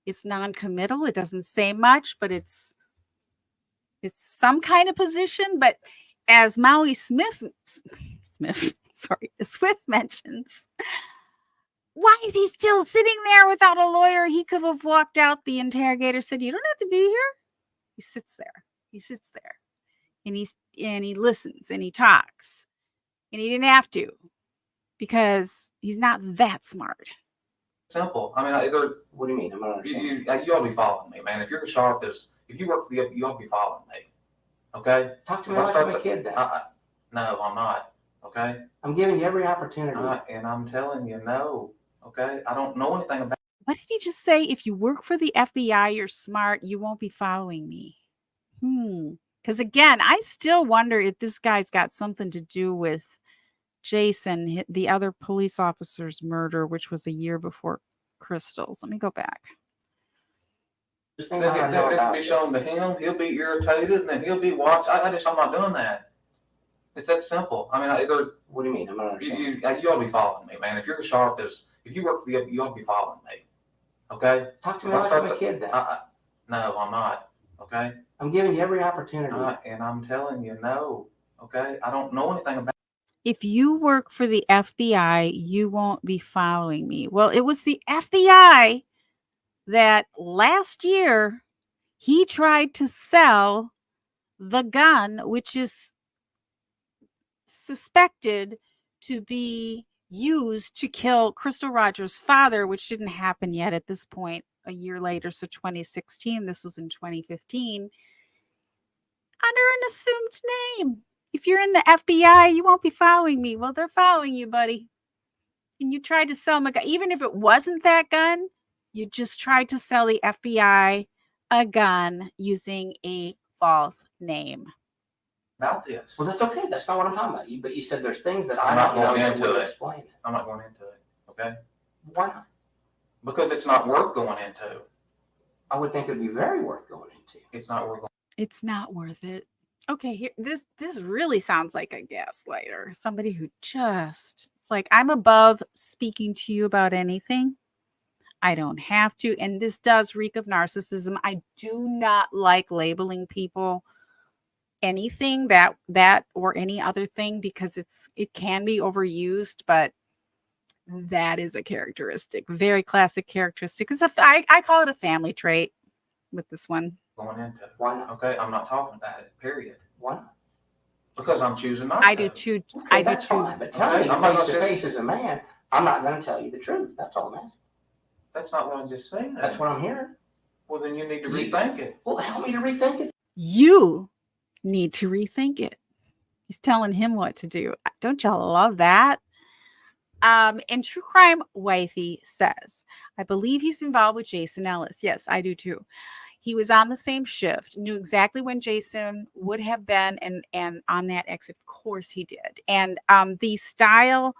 It's non-committal. It doesn't say much, but it's some kind of position. But as Maui Smith, sorry, Swift mentions, why is he still sitting there without a lawyer? He could have walked out. The interrogator said, "You don't have to be here." He sits there. He sits there, and he listens and he talks, and he didn't have to because he's not that smart. simple. I mean, either What do you mean? I'm not you understanding. ought to be following me, man. If you're as sharp as if you work for the, you ought to be following me. Okay. Talk to me If I like start I'm a to- kid then. No, I'm not. Okay. I'm giving you every opportunity. And I'm telling you, no. Okay. I don't know anything about. What did he just say? If you work for the FBI, you're smart. You won't be following me. Because again, I still wonder if this guy's got something to do with Jason, the other police officer's murder, which was a year before Crystal's. Let me go back. There's things I know This about. be shown to him. He'll be irritated, and then he'll be watched. I'm not doing that. It's that simple. I mean, either What do you mean? I'm not understanding. you ought to be following me, man. If you're as sharp as if you work for the, you ought to be following me. Okay. Talk to me If I like start I'm a to- kid then. No, I'm not. Okay. I'm giving you every opportunity. And I'm telling you, no. Okay. I don't know anything about. If you work for the FBI, you won't be following me. Well, it was the FBI that last year he tried to sell the gun, which is suspected to be used to kill Crystal Rogers' father, which didn't happen yet at this point, a year later. So 2016, this was in 2015, under an assumed name. If you're in the FBI, you won't be following me. Well, they're following you, buddy. And you tried to sell them a gun. Even if it wasn't that gun, you just tried to sell the FBI a gun using a false name. About this. Well, that's okay. That's not what I'm talking about. But you said there's things that I I'm not don't know going that into would it. explain it. I'm not going into it. Okay. Why not? Because it's not worth going into. I would think it'd be very worth going into. It's not worth going. It's not worth it. Okay, here this really sounds like a gaslighter. Somebody who just it's like I'm above speaking to you about anything. I don't have to. And this does reek of narcissism. I do not like labeling people anything that or any other thing because it can be overused, but that is a characteristic, very classic characteristic. I call it a family trait with this one. Going into. Why not? Okay. I'm not talking about it. Period. Why not? Because I'm choosing not I to. do too. Okay, I do that's too. fine. But tell me I'm not face to gonna face as a man, I'm not going to tell you the truth. That's all I'm asking. That's not what I'm just saying. That's what I'm hearing. Well, then you need to You- rethink it. Well, help me to rethink it. You need to rethink it. He's telling him what to do. Don't y'all love that? And True Crime Wifey says, I believe he's involved with Jason Ellis. Yes, I do too. He was on the same shift, knew exactly when Jason would have been and on that exit. Of course he did. And the style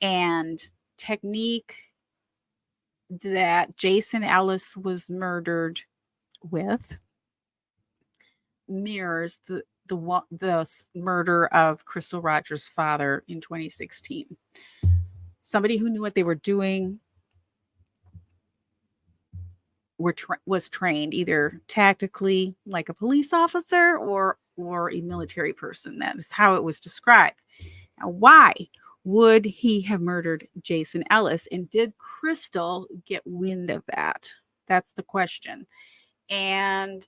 and technique that Jason Ellis was murdered with mirrors the murder of Crystal Rogers' father in 2016. Somebody who knew what they were doing, was trained either tactically like a police officer or a military person. That is how it was described. Now, why would he have murdered Jason Ellis? And did Crystal get wind of that? That's the question. And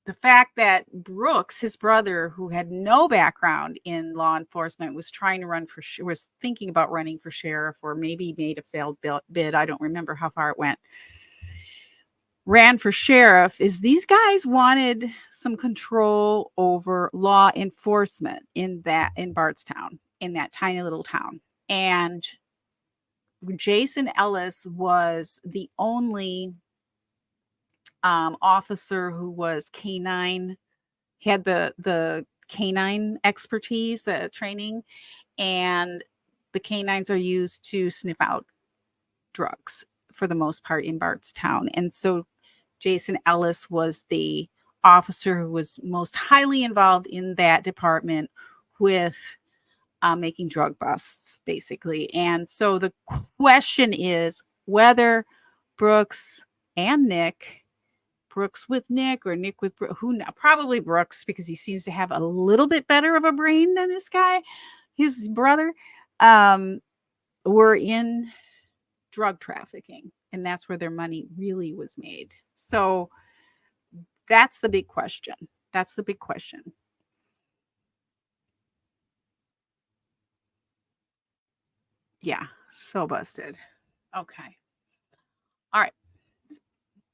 the fact that Brooks, his brother, who had no background in law enforcement, was trying to was thinking about running for sheriff, or maybe made a failed bid. I don't remember how far it went. Ran for sheriff is these guys wanted some control over law enforcement in Bardstown, in that tiny little town. And Jason Ellis was the only officer who was canine. He had the canine expertise, training, and the canines are used to sniff out drugs for the most part in Bardstown. And so Jason Ellis was the officer who was most highly involved in that department with making drug busts, basically. And so the question is whether Brooks and Nick, Brooks with Nick or Nick with Brooks, probably Brooks, because he seems to have a little bit better of a brain than this guy, his brother, were in drug trafficking. And that's where their money really was made. So that's the big question. That's the big question. Yeah, so busted. Okay. All right.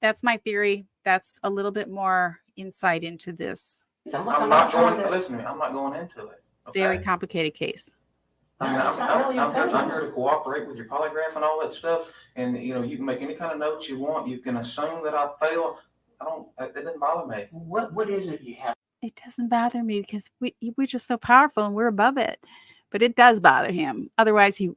That's my theory. That's a little bit more insight into this I'm not going to listen to me. I'm not going into it. Okay? very complicated case. I mean, I'm here to cooperate with your polygraph and all that stuff. And, you know, you can make any kind of notes you want. You can assume that I fail. It doesn't bother me. What is it you have? It doesn't bother me because we're just so powerful and we're above it. But it does bother him. Otherwise, he,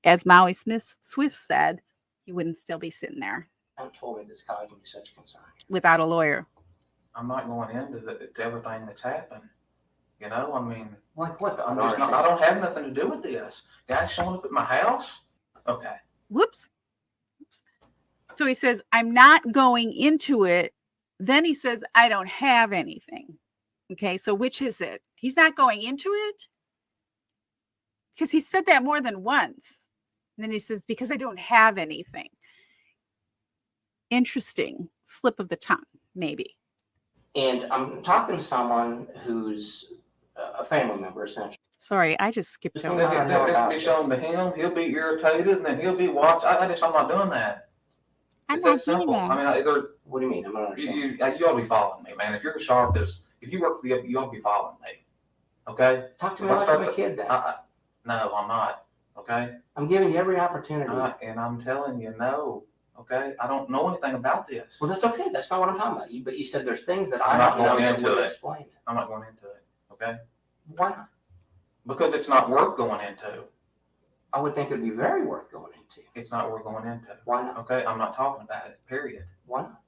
as Maui Swift said, he wouldn't still be sitting there. Don't told me this causing you such concern. Without a lawyer. I'm not going into to everything that's happened. You know, I mean, Like what? I don't have nothing to do with this. Guys showing up at my house? Okay. Whoops. So he says, I'm not going into it. Then he says, I don't have anything. Okay, so which is it? He's not going into it? Because he said that more than once. And then he says, because I don't have anything. Interesting slip of the tongue, maybe. And I'm talking to someone who's a family member, essentially. Sorry, I just skipped This over. will be shown to him. He'll be irritated, and then he'll be watched. I'm not doing that. I'm It's not that doing simple. that. I mean, What do you mean? I'm not understanding. you ought to be following me, man. If you're as sharp as, if you work for the, you ought to be following me. Okay? Talk to me like I'm a kid then. No, I'm not. Okay? I'm giving you every opportunity. And I'm telling you, no. Okay? I don't know anything about this. Well, that's okay. That's not what I'm talking about. But you said there's things that I'm I not don't know going that into would it. explain it. I'm not going into it. Okay? Why not? Because it's not worth going into. I would think it would be very worth going into. It's not worth going into. Why not? Okay? I'm not talking about it, period. Why not?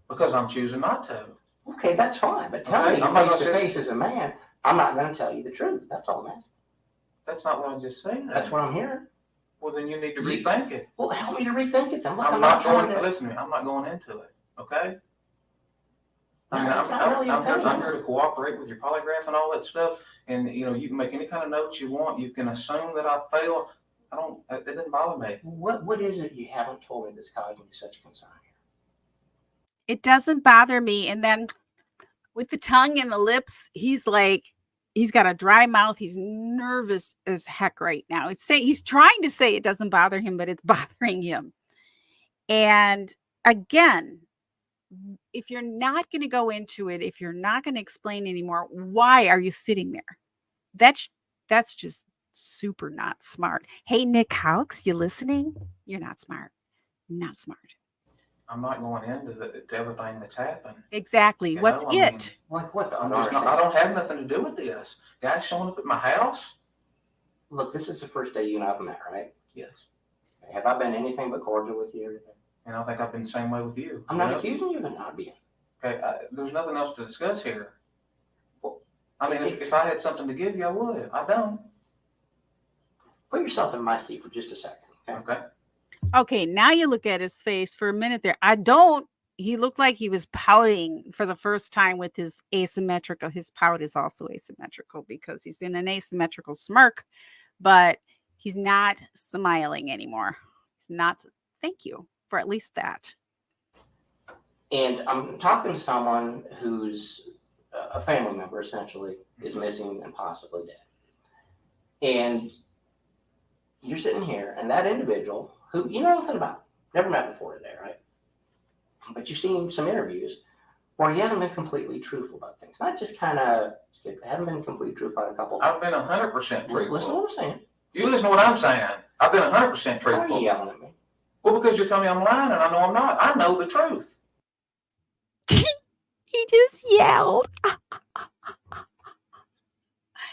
Because I'm choosing not to. Okay, that's fine. But tell Okay, me I'm not face to gonna face as a man, I'm not going to tell you the truth. That's all I'm asking. That's not what I just said. That's what I'm hearing. Well, then you need to rethink it. Well, help me to rethink it then. Look, I'm not going trying to listen to me. I'm not going into it. Okay? I mean, No, it's not really okay. I'm here to cooperate with your polygraph and all that stuff. And, you know, you can make any kind of notes you want. You can assume that I fail. It doesn't bother me. What is it you haven't told me that's causing you such concern here? It doesn't bother me. And then with the tongue and the lips, he's like, he's got a dry mouth. He's nervous as heck right now. He's trying to say it doesn't bother him, but it's bothering him. And again, if you're not going to go into it, if you're not going to explain anymore, why are you sitting there? That's just super not smart. Hey, Nick Houck, you listening? You're not smart. Not smart. I'm not going into to everything that's happened. Exactly. What's it? Like what? I don't have nothing to do with this. Guys showing up at my house? Look, this is the first day you and I have met, right? Yes. Have I been anything but cordial with you? And I think I've been the same way with you. I'm not accusing you of not being. Okay, there's nothing else to discuss here. Well, I mean, if I had something to give you, I would. I don't. Put yourself in my seat for just a second. Okay. Okay, now you look at his face for a minute there. He looked like he was pouting for the first time with his asymmetrical. His pout is also asymmetrical because he's in an asymmetrical smirk, but he's not smiling anymore. He's not. Thank you for at least that. And I'm talking to someone who's a family member, essentially, is missing and possibly dead. And you're sitting here, and that individual, who you know nothing about, never met before today, right? But you've seen some interviews where he hasn't been completely truthful about things. Not just kind of, hasn't been completely truthful about a couple. I've been 100% truthful. Listen to what I'm saying. You listen to what I'm saying. I've been 100% Why are truthful. you yelling at me? Well, because you're telling me I'm lying, and I know I'm not. I know the truth. He just yelled.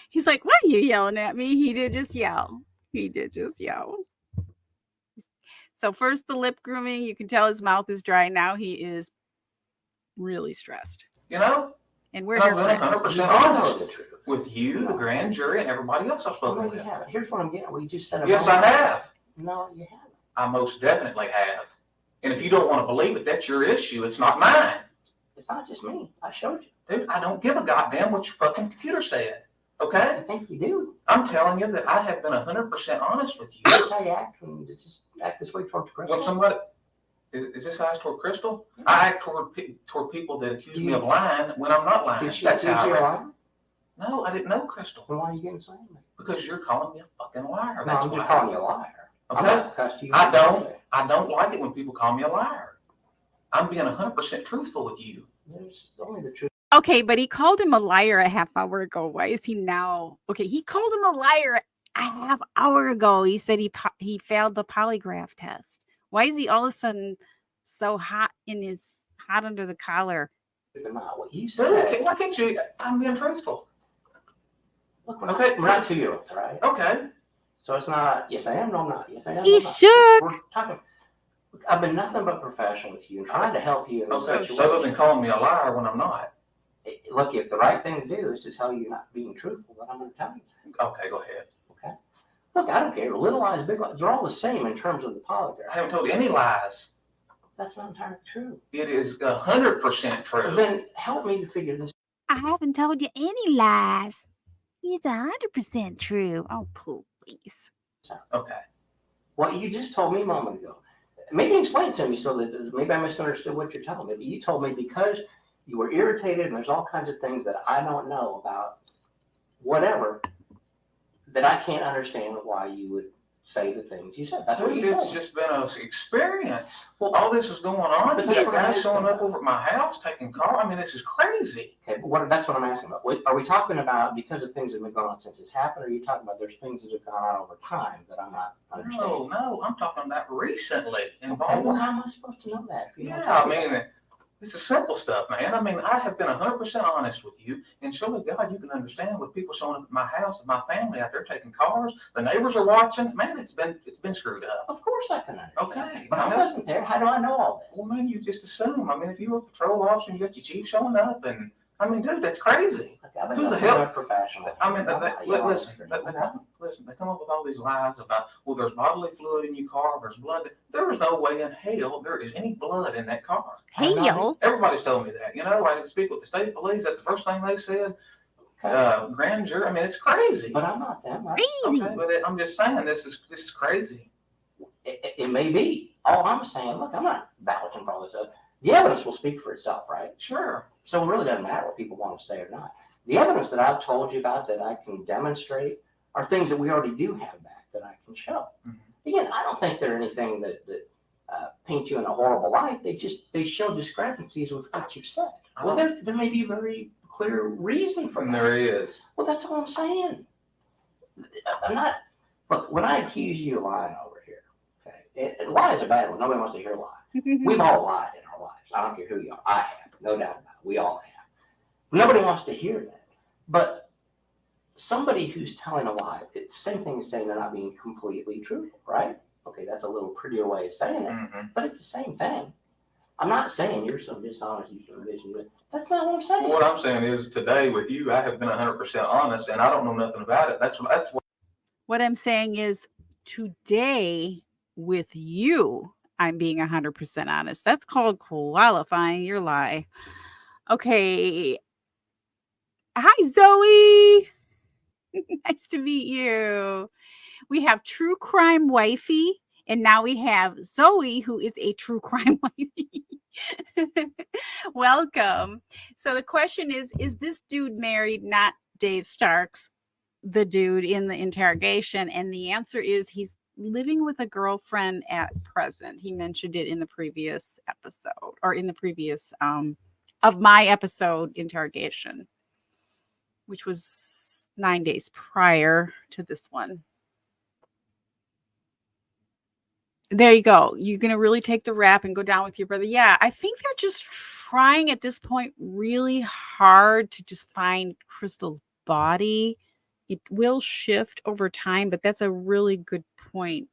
He's like, why are you yelling at me? He did just yell. He did just yell. So first the lip grooming, you can tell his mouth is dry. Now he is really stressed. You know? And we're And here I've for been it. 100% You honest know the truth. with you, the grand jury, and everybody else I've Well, spoken no, you with. haven't. Here's what I'm getting. We just said. Yes, I have. No, you haven't. I most definitely have. And if you don't want to believe it, that's your issue. It's not mine. It's not just me. I showed you. Dude, I don't give a goddamn what your fucking computer said. Okay? I think you do. I'm telling you that I have been 100% honest with you. That's how you act when you just act this way towards Crystal. When somebody, is this how I act toward Crystal? I act toward people that accuse me of lying when I'm not lying. Did she That's accuse how you I of act. lying? No, I didn't know Crystal. Then why are you getting so angry? Because you're calling me a fucking liar. No, That's I'm why. just calling you a liar. I'm Okay? not cussed you. I don't like it when people call me a liar. I'm being 100% truthful with you. There's only the truth. Okay, but he called him a liar a half hour ago. Why is he now? Okay, he called him a liar a half hour ago. He said he failed the polygraph test. Why is he all of a sudden so hot under the collar? But not what you Dude, said. why can't you? I'm being truthful. Look, Okay. we're not 2-year-olds, right? Okay. So it's not, yes, I am, no, I'm not. Yes, I am, He no, I'm not. should. We're talking. Look, I've been nothing but professional with you and trying to help you in this Okay. situation. So other than calling me a liar when I'm not. Look, if the right thing to do is to tell you you're not being truthful, then I'm going to tell you. Okay, go ahead. Okay. Look, I don't care. Little lies, big lies, they're all the same in terms of the polygraph. I haven't told you any lies. That's not entirely true. It is 100% true. Then help me to figure this. I haven't told you any lies. It's 100% true. Oh, please. Okay. What you just told me a moment ago. Maybe explain it to me so that maybe I misunderstood what you're telling me. But you told me because you were irritated and there's all kinds of things that I don't know about whatever, that I can't understand why you would say the things you said. That's what Dude, you it's told me. just been an experience. Well, All this is going on. But You got that's what guys I'm showing asking up over at my house taking calls. I mean, this is crazy. okay, but that's what I'm asking about. Are we talking about because of things that have been going on since it's happened, or are you talking about there's things that have gone on over time that I'm not understanding? No, I'm talking about recently. Okay, Involving. well, how am I supposed to know that? If you don't Yeah, tell I me mean, that? this is simple stuff, man. I mean, I have been 100% honest with you, and surely, God, you can understand with people showing up at my house and my family out there taking cars. The neighbors are watching. Man, it's been screwed up. Of course I can understand. Okay, But I I know. wasn't there. How do I know all this? Well, man, you just assume. I mean, if you were a patrol officer and you got your chief showing up, and I mean, dude, that's crazy. Like, I've been Who the nothing hell- but professional. I mean, listen, Okay. they come up with all these lies about, well, there's bodily fluid in your car, there's blood. There is no way in hell there is any blood in that car. Hell. Everybody's told me that. You know, I did speak with the state police. That's the first thing they said. Grand jury. I mean, it's crazy. But I'm not them, right? Crazy. Okay, but I'm just saying this is crazy. It may be. All I'm saying, look, I'm not vouching for all this stuff. The evidence will speak for itself, right? Sure. So it really doesn't matter what people want to say or not. The evidence that I've told you about that I can demonstrate are things that we already do have back that I can show. Mhm. Again, I don't think they're anything that paint you in a horrible light. They show discrepancies with what you've said. Well, there may be a very clear reason for And that. there is. Well, that's all I'm saying. I'm not. Look, when I accuse you of lying over here, okay, and lie is a bad one. Nobody wants to hear lie. We've all lied in our lives. I don't care who you are. I have, no doubt about it. We all have. Nobody wants to hear that. But somebody who's telling a lie, it's the same thing as saying they're not being completely truthful, right? Okay, that's a little prettier way of saying it, Mm-hmm. but it's the same thing. I'm not saying you're so dishonest, you're so this and that. That's not what I'm saying. What I'm saying is today with you, I have been 100% honest, and I don't know nothing about it. That's What I'm saying is today with you, I'm being 100% honest. That's called qualifying your lie. Okay. Hi, Zoe. Nice to meet you. We have True Crime Wifey, and now we have Zoe, who is a True Crime Wifey. Welcome. So the question is this dude married? Not Dave Starks, the dude in the interrogation. And the answer is he's living with a girlfriend at present. He mentioned it in the previous episode, or in the previous of my episode interrogation, which was 9 days prior to this one. There you go. You're going to really take the rap and go down with your brother. Yeah, I think they're just trying at this point really hard to just find Crystal's body it will shift over time, but that's a really good point.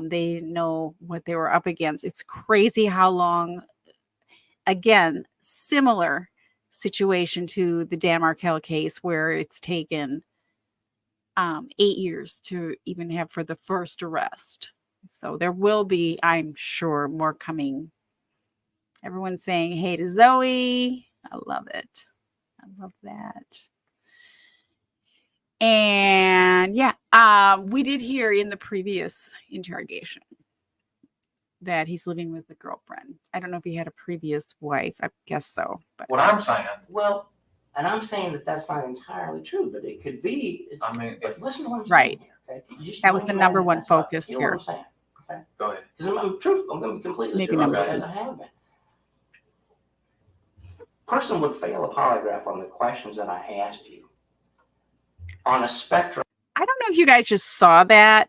They know what they were up against. It's crazy how long, again, similar situation to the Dan Markel case where it's taken 8 years to even have for the first arrest. So there will be, I'm sure, more coming. Everyone's saying hey to Zoe. I love it. I love that. And yeah, we did hear in the previous interrogation that he's living with a girlfriend. I don't know if he had a previous wife. I guess so. But What I'm saying, Well, and I'm saying that that's not entirely true, but it could be. I mean, But listen to what I'm Right. saying here, okay? that was the number one focus You know here. what I'm saying, okay? go ahead. Because I'm truthful. I'm going to be completely Maybe truthful, number as two. I have been. Person would fail a polygraph on the questions that I asked you on a spectrum. I don't know if you guys just saw that,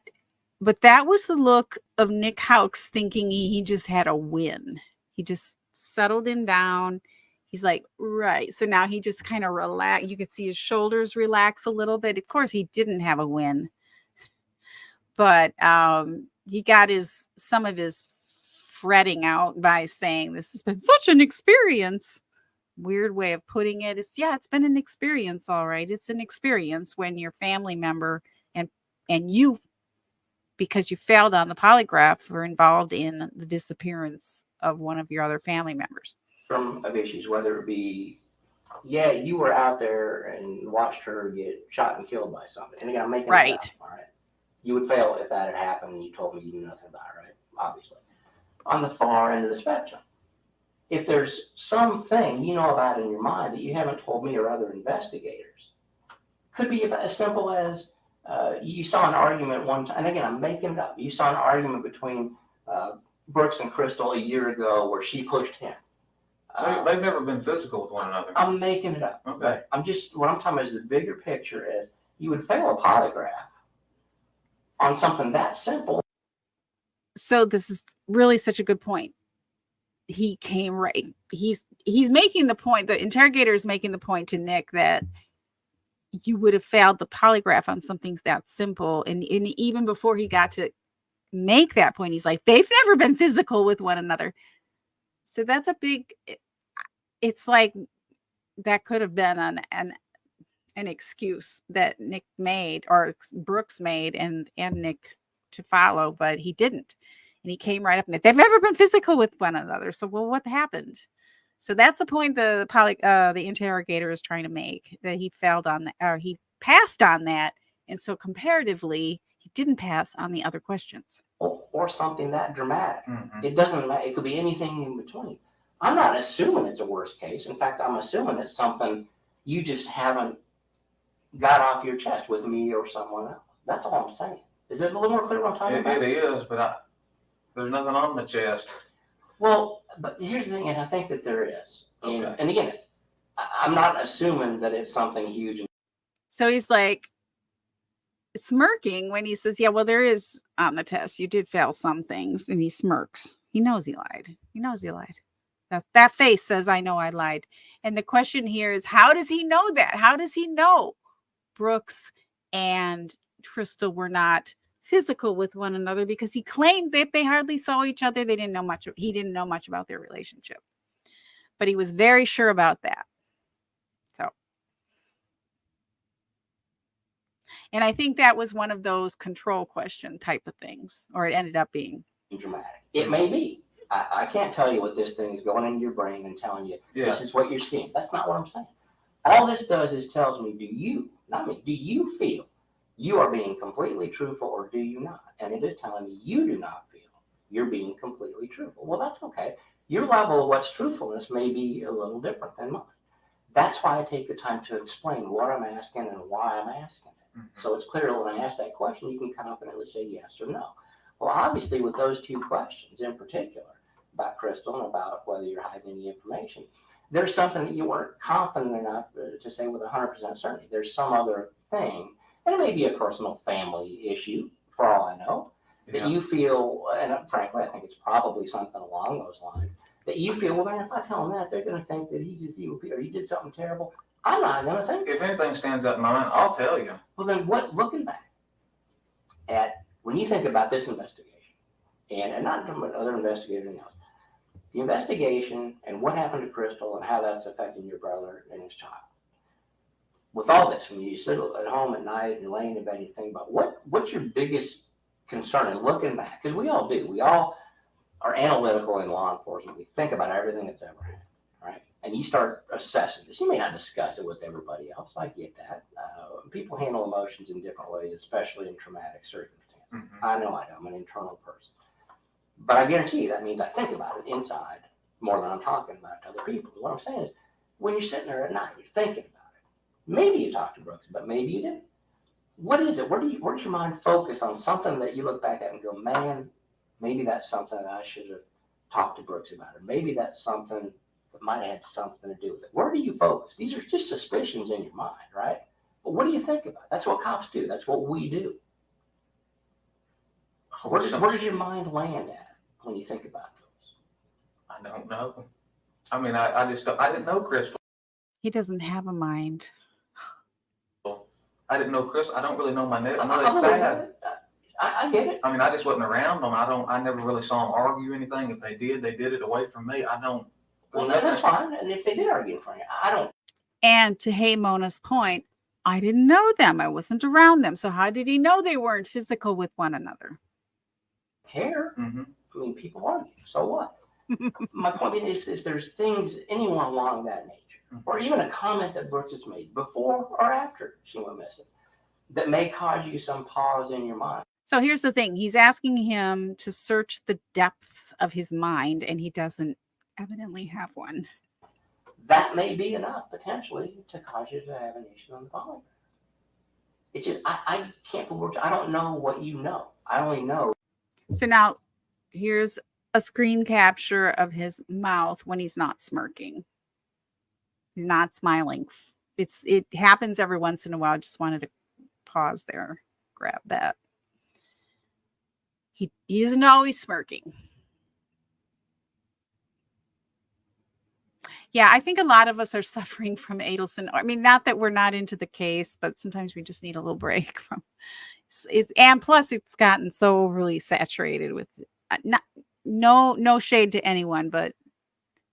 but that was the look of Nick Houck's thinking he just had a win. He just settled him down. He's like, right. So now he just kind of relaxed. You could see his shoulders relax a little bit. Of course, he didn't have a win, but he got some of his fretting out by saying, this has been such an experience. Weird way of putting it. It's been an experience, all right. It's an experience when your family member and you, because you failed on the polygraph, were involved in the disappearance of one of your other family members. Of issues, whether it be, yeah, you were out there and watched her get shot and killed by somebody. And again, I'm making it Right. up, all right? You would fail if that had happened and you told me you knew nothing about it, right? Obviously. On the far end of the spectrum, if there's something you know about in your mind that you haven't told me or other investigators, could be about as simple as you saw an argument one time, and again, I'm making it up. You saw an argument between Brooks and Crystal a year ago where she pushed him. They've never been physical with one another. I'm making it up. Okay. What I'm talking about is the bigger picture is you would fail a polygraph on something that simple. So this is really such a good point. He came right. He's making the point, the interrogator is making the point to Nick that you would have failed the polygraph on something that simple. And even before he got to make that point, he's like, they've never been physical with one another. So that's a big, it's like that could have been an excuse that Nick made or Brooks made and Nick to follow, but he didn't. And he came right up and they've never been physical with one another. So, well, what happened? So that's the point the interrogator is trying to make, that he failed on that, or he passed on that. And so comparatively, he didn't pass on the other questions. Or something that dramatic. Mm-hmm. It doesn't matter. It could be anything in between. I'm not assuming it's a worst case. In fact, I'm assuming it's something you just haven't got off your chest with me or someone else. That's all I'm saying. Is it a little more clear what I'm talking about? It is, but there's nothing on my chest. Well, but here's the thing, and I think that there is. Okay. And again, I'm not assuming that it's something huge. So he's like smirking when he says, yeah, well, there is on the test. You did fail some things. And he smirks. He knows he lied. He knows he lied. That face says, I know I lied. And the question here is, how does he know that? How does he know Brooks and Crystal were not physical with one another? Because he claimed that they hardly saw each other. He didn't know much about their relationship. But he was very sure about that. So. And I think that was one of those control question type of things, or it ended up being. Dramatic. It may be. I can't tell you what this thing is going into your brain and telling you this is what you're seeing. That's not what I'm saying. All this does is tells me, do you feel you are being completely truthful or do you not? And it is telling me you do not feel you're being completely truthful. Well, that's okay. Your level of what's truthfulness may be a little different than mine. That's why I take the time to explain what I'm asking and why I'm asking it. Mm-hmm. So it's clear that when I ask that question, you can confidently say yes or no. Well, obviously, with those two questions in particular, about Crystal and about whether you're hiding any information, there's something that you weren't confident enough to say with 100% certainty. There's some other thing, and it may be a personal family issue, for all I know, that you feel, and frankly, I think it's probably something along those lines, that you feel, well, man, if I tell them that, they're going to think that he's just evil, or he did something terrible. I'm not going to think. If anything stands out in my mind, I'll tell you. Well, then what, looking back at, when you think about this investigation, and not from other investigators else, the investigation and what happened to Crystal and how that's affecting your brother and his child. With all this, when you sit at home at night and laying in bed and you think about what's your biggest concern, and looking back, because we all do, we all are analytical in law enforcement. We think about everything that's ever happened, right? And you start assessing this. You may not discuss it with everybody else. I get that. People handle emotions in different ways, especially in traumatic circumstances. Mm-hmm. I know I do. I'm an internal person. But I guarantee you that means I think about it inside more than I'm talking about it to other people. What I'm saying is, when you're sitting there at night, you're thinking about it. Maybe you talked to Brooks, but maybe you didn't. What is it? Where does your mind focus on something that you look back at and go, man, maybe that's something that I should have talked to Brooks about, or maybe that's something that might have had something to do with it. Where do you focus? These are just suspicions in your mind, right? But what do you think about? That's what cops do. That's what we do. Where does your mind land at when you think about those? I don't know. I mean, I just don't, I didn't know Crystal. He doesn't have a mind. I didn't know Crystal. I don't really know my neighbor. I know it's sad. I get it. I mean, I just wasn't around them. I never really saw them argue anything. If they did it away from me. I don't. Well, that's fine. And if they did argue in front of you, I don't. And to Hey Mona's point, I didn't know them. I wasn't around them. So how did he know they weren't physical with one another? Care. Mm-hmm. I mean, people argue. So what? My point is there's things anyone along that nature, or even a comment that Brooks has made before or after she went missing, that may cause you some pause in your mind. So here's the thing. He's asking him to search the depths of his mind, and he doesn't evidently have one. That may be enough, potentially, to cause you to have an issue on the polygraph. It's just, I can't put words, I don't know what you know. I only know. So now here's a screen capture of his mouth when he's not smirking. He's not smiling. It happens every once in a while. I just wanted to pause there, grab that. He isn't always smirking. Yeah, I think a lot of us are suffering from Adelson. I mean, not that we're not into the case, but sometimes we just need a little break from it. And plus, it's gotten so overly saturated with no shade to anyone, but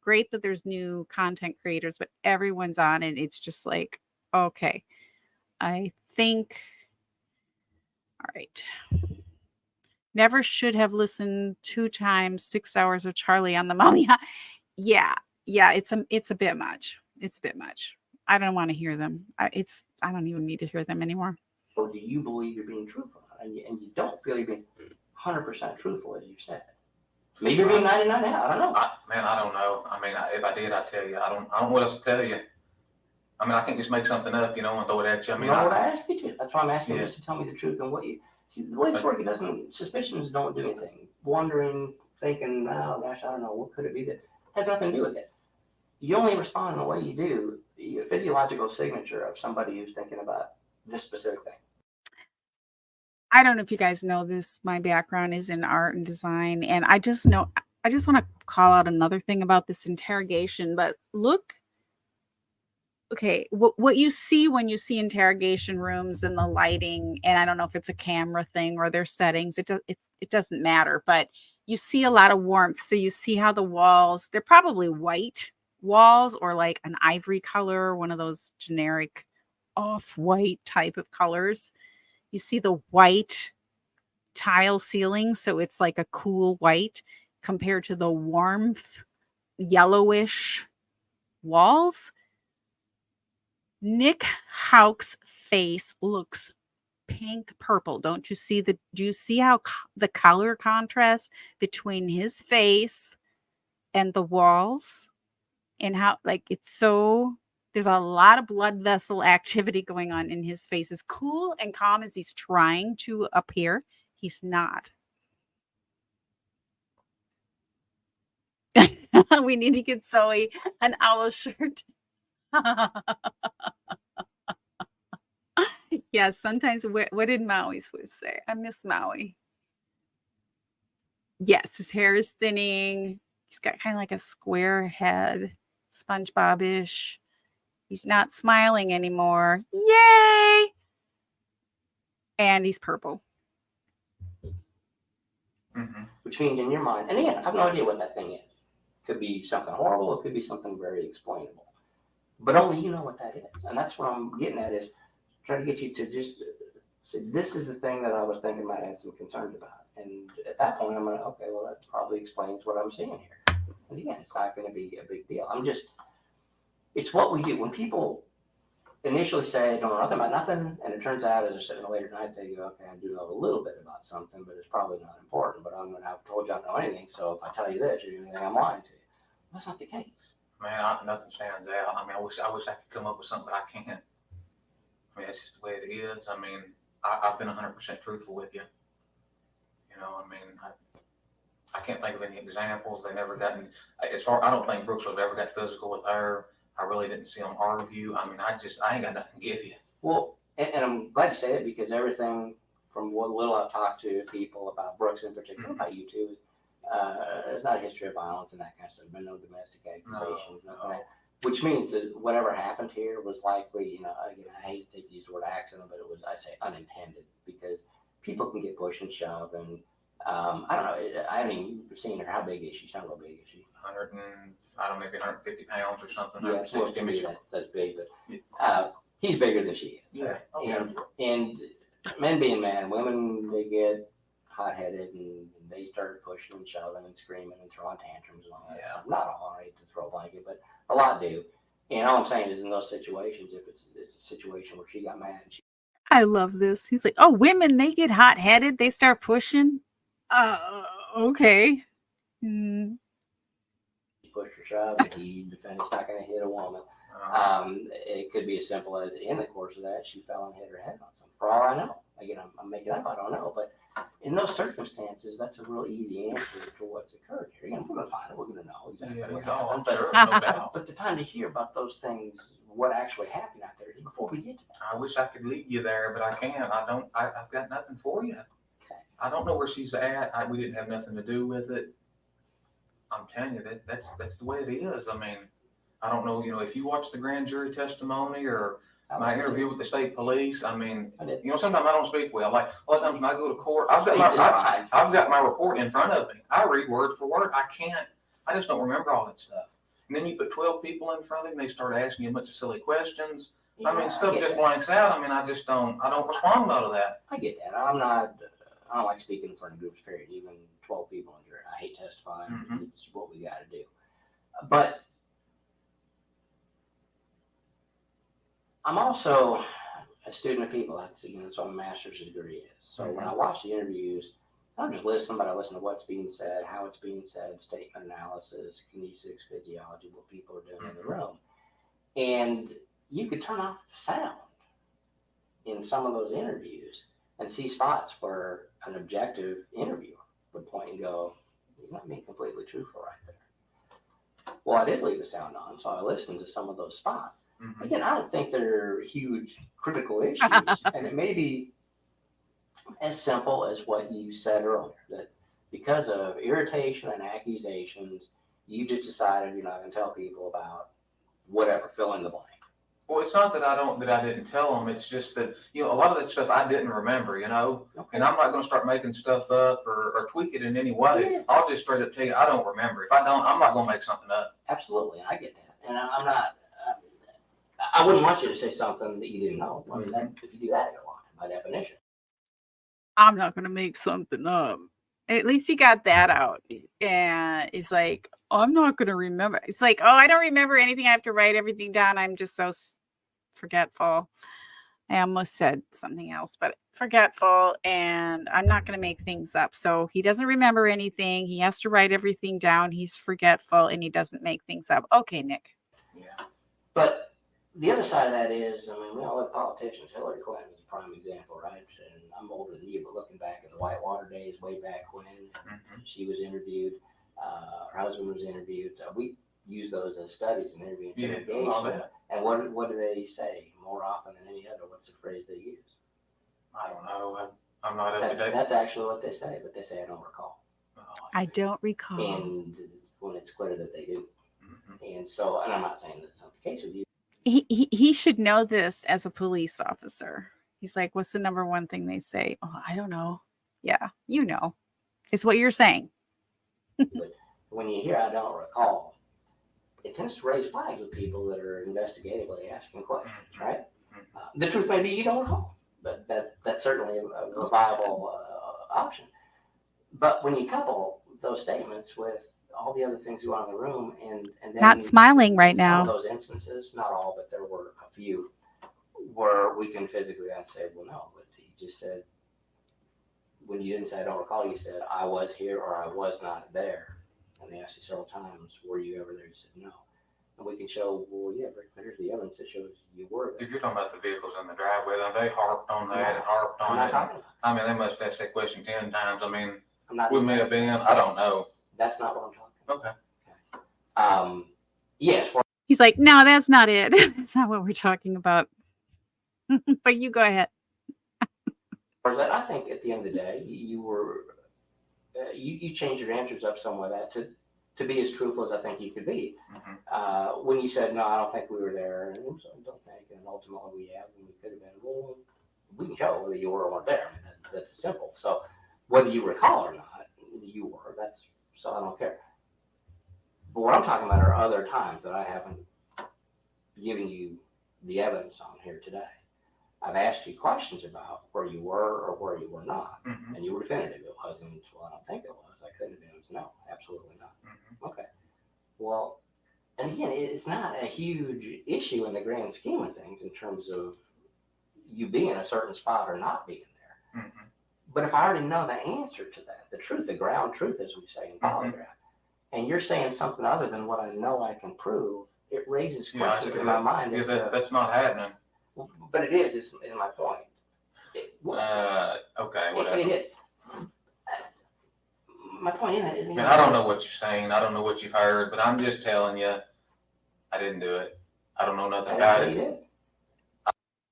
great that there's new content creators, but everyone's on it. It's just like, okay, I think, all right. Never should have listened 2 times 6 hours of Charlie on the Mountain. Yeah, it's a bit much. It's a bit much. I don't want to hear them. I don't even need to hear them anymore. Or do you believe you're being truthful? And you don't feel you're being 100% truthful, as you said. Maybe you're being 99 now. I don't know. I don't know. I mean, if I did, I'd tell you. I don't know what else to tell you. I mean, I can't just make something up, and throw it at you. I mean, what I asked you to. That's why I'm asking you just to tell me the truth and what you. See, the way it's working suspicions don't do anything. Wondering, thinking, oh gosh, I don't know, what could it be that has nothing to do with it. You only respond in the way you do, your physiological signature of somebody who's thinking about this specific thing. I don't know if you guys know this. My background is in art and design, and I just want to call out another thing about this interrogation, but look. Okay, what you see when you see interrogation rooms and the lighting, and I don't know if it's a camera thing or their settings, it doesn't matter, but you see a lot of warmth. So you see how the walls, they're probably white walls or like an ivory color, one of those generic off-white type of colors. You see the white tile ceiling, so it's like a cool white compared to the warmth yellowish walls. Nick Houck's face looks pink purple. Do you see how the color contrast between his face and the walls, and how there's a lot of blood vessel activity going on in his face. As cool and calm as he's trying to appear, he's not. We need to get Zoe an owl shirt. Yeah, sometimes what did Maui Swift say? I miss Maui. Yes, his hair is thinning. He's got kind of like a square head, SpongeBob-ish. He's not smiling anymore. Yay! And he's purple. Mm-hmm. Which means in your mind, and again, I have no idea what that thing is. Could be something horrible. It could be something very explainable. But only you know what that is. And that's what I'm getting at is trying to get you to just say, this is the thing that I was thinking about and had some concerns about. And at that point, I'm going to, okay, well, that probably explains what I'm seeing here. And again, it's not going to be a big deal. It's what we do. When people initially say, I don't know nothing about nothing, and it turns out as they're sitting later tonight, they go, okay, I do know a little bit about something, but it's probably not important. But I've told you I don't know anything, so if I tell you this, you're going to think I'm lying to you. That's not the case. Man, nothing stands out. I mean, I wish I could come up with something, but I can't. I mean, that's just the way it is. I mean, I've been 100% truthful with you. You know, I mean, I can't think of any examples. They never gotten, I don't think Brooks would have ever got physical with her. I really didn't see them argue. I mean, I ain't got nothing to give you. Well, and I'm glad you say it because everything from what little I've talked to people about Brooks in particular, about you too, there's not a history of violence and that kind of stuff. There's been no domestic accusations, nothing like that. Which means that whatever happened here was likely, you know, again, I hate to use the word accident, but it was, I say, unintended because people can get pushed and shoved. And I don't know, I haven't even seen her. How big is she? She's not real big, is she? 100 and, I don't know, maybe 150 pounds or something. Yeah, well, to me, that's big, but he's bigger than she is. Yeah. Okay. And men being men, women, they get hot-headed and they start pushing and shoving and screaming and throwing tantrums and all that stuff. Not all, I hate to throw a blanket, but a lot do. And all I'm saying is in those situations, if it's a situation where she got mad and I love this. He's like, oh, women, they get hot-headed. They start pushing. Okay. Mm. she pushed or shoved, and the defendant's not going to hit a woman. It could be as simple as in the course of that, she fell and hit her head on something. For all I know. Again, I'm making up, I don't know. But in those circumstances, that's a real easy answer to what's occurred here. Again, we're going to find it. We're going to know exactly what happened. Sure, no doubt. But the time to hear about those things, what actually happened out there, is before we get to that. I wish I could lead you there, but I can't. I've got nothing for you. Okay. I don't know where she's at. We didn't have nothing to do with it. I'm telling you, that's the way it is. I mean, I don't know, you know, if you watch the grand jury testimony or my interview with the state police, I mean, you know, sometimes I don't speak well. Like a lot of times when I go to court, I've got my report in front of me. I read word for word. I just don't remember all that stuff. And then you put 12 people in front of you and they start asking you a bunch of silly questions. Yeah, I mean, stuff just blanks out. I mean, I don't respond well to that. I get that. I don't like speaking in front of groups, period. Even 12 people in here. I hate testifying. Mm-hmm. It's what we got to do. But I'm also a student of people. That's what my master's degree is. So when I watch the interviews, I don't just listen, but I listen to what's being said, how it's being said, statement analysis, kinesics, physiology, what people are doing in the room. And you could turn off the sound in some of those interviews and see spots where an objective interviewer would point and go, you're not being completely truthful right there. Well, I did leave the sound on, so I listened to some of those spots. Mm-hmm. Again, I don't think they're huge critical issues, and it may be as simple as what you said earlier, that because of irritation and accusations, you just decided you're not going to tell people about whatever, fill in the blank. Well, it's not that I didn't tell them. It's just that, you know, a lot of that stuff I didn't remember, you know, and I'm not going to start making stuff up or tweak it in any way. Yeah. I'll just straight up tell you, I don't remember. If I don't, I'm not going to make something up. Absolutely. I get that. And I'm not, I wouldn't want you to say something that you didn't know. I mean, if you do that, you're lying by definition. I'm not going to make something up. At least he got that out. And he's like, I'm not going to remember. It's like, oh, I don't remember anything. I have to write everything down. I'm just so forgetful. I almost said something else, but forgetful. And I'm not going to make things up. So he doesn't remember anything. He has to write everything down. He's forgetful and he doesn't make things up. Okay, Nick. Yeah. But the other side of that is, I mean, we all have politicians. Hillary Clinton is a prime example, right? And I'm older than you, but looking back at the Whitewater days, way back when she was interviewed, her husband was interviewed. We use those as studies in interview and interrogation. And what do they say more often than any other? What's the phrase they use? I don't know. I'm not up to date. That's actually what they say, but they say I don't recall. I don't recall. And when it's clear that they do. And so, and I'm not saying that's not the case with you. he should know this as a police officer. He's like, what's the number one thing they say? Oh, I don't know. Yeah, you know. It's what you're saying. But when you hear I don't recall, it tends to raise flags with people that are investigatively asking questions, right? The truth may be you don't recall, but that's certainly a viable option. But when you couple those statements with all the other things going on in the room, and then Not smiling right some of now. those instances, not all, but there were a few where we can physically say, well, no, but he just said, when you didn't say I don't recall, you said I was here or I was not there. And they asked you several times, were you ever there? You said no. And we can show, well, yeah, here's the evidence that shows you were there. If you're talking about the vehicles in the driveway, then they harped on that and harped I'm on not it. talking about I mean, they must ask that question 10 times. I mean, I'm not we may have been, I don't know. That's not what I'm talking about. Okay. Yes. He's like, no, that's not it. That's not what we're talking about. But you go ahead. I think at the end of the day, you were you changed your answers up somewhat to be as truthful as I think you could be. When you said no, I don't think we were there, and so I don't think, and ultimately we have, and we could have been. Well, we can show whether you were or weren't there. I mean, that's simple. So whether you recall or not, you were. That's so I don't care. But what I'm talking about are other times that I haven't given you the evidence on here today. I've asked you questions about where you were or where you were not, and you were definitive. It wasn't, well, I don't think it was. I couldn't have been. It was, no, absolutely not. Okay. Well, and again, it's not a huge issue in the grand scheme of things in terms of you being in a certain spot or not being there. But if I already know the answer to that, the truth, the ground truth, as we say in polygraph, and you're saying something other than what I know I can prove, it raises questions in my mind. That's not happening. But it is my point. Okay, whatever. It is. My point is, I don't know what you're saying. I don't know what you've heard, but I'm just telling you, I didn't do it. I don't know nothing about it.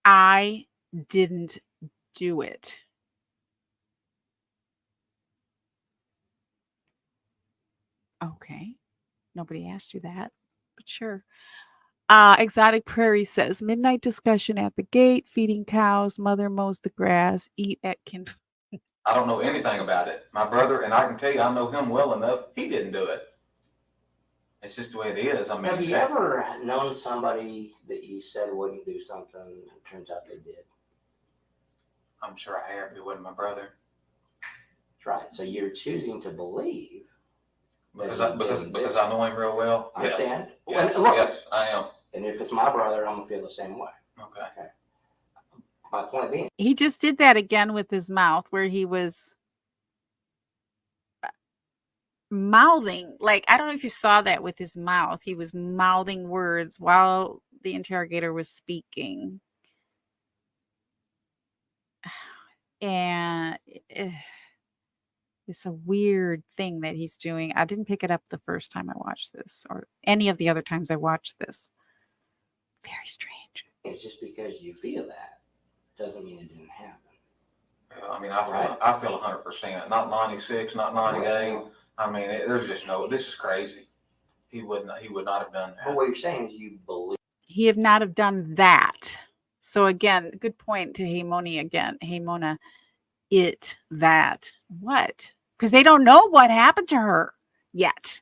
I didn't do it. Okay. Nobody asked you that, but sure. Exotic Prairie says, midnight discussion at the gate, feeding cows, mother mows the grass, eat at I don't know anything about it. My brother, and I can tell you, I know him well enough, he didn't do it. It's just the way it is. I mean, have you ever known somebody that you said wouldn't do something and it turns out they did? I'm sure I have, but it wasn't my brother. That's right. So you're choosing to believe. Because I know him real well. I understand. Yes, yes, I am. And if it's my brother, I'm going to feel the same way. Okay. My point being, he just did that again with his mouth, where he was mouthing, like, I don't know if you saw that with his mouth. He was mouthing words while the interrogator was speaking. And it's a weird thing that he's doing. I didn't pick it up the first time I watched this, or any of the other times I watched this. Very strange. it's just because you feel that doesn't mean it didn't happen. I mean, I feel 100%. Not 96, not 98. I mean, there's just no. This is crazy. He would not have done that. But what you're saying is you believe. He would not have done that. So again, good point to Hey Moni again. Hey Mona, that what? Because they don't know what happened to her yet.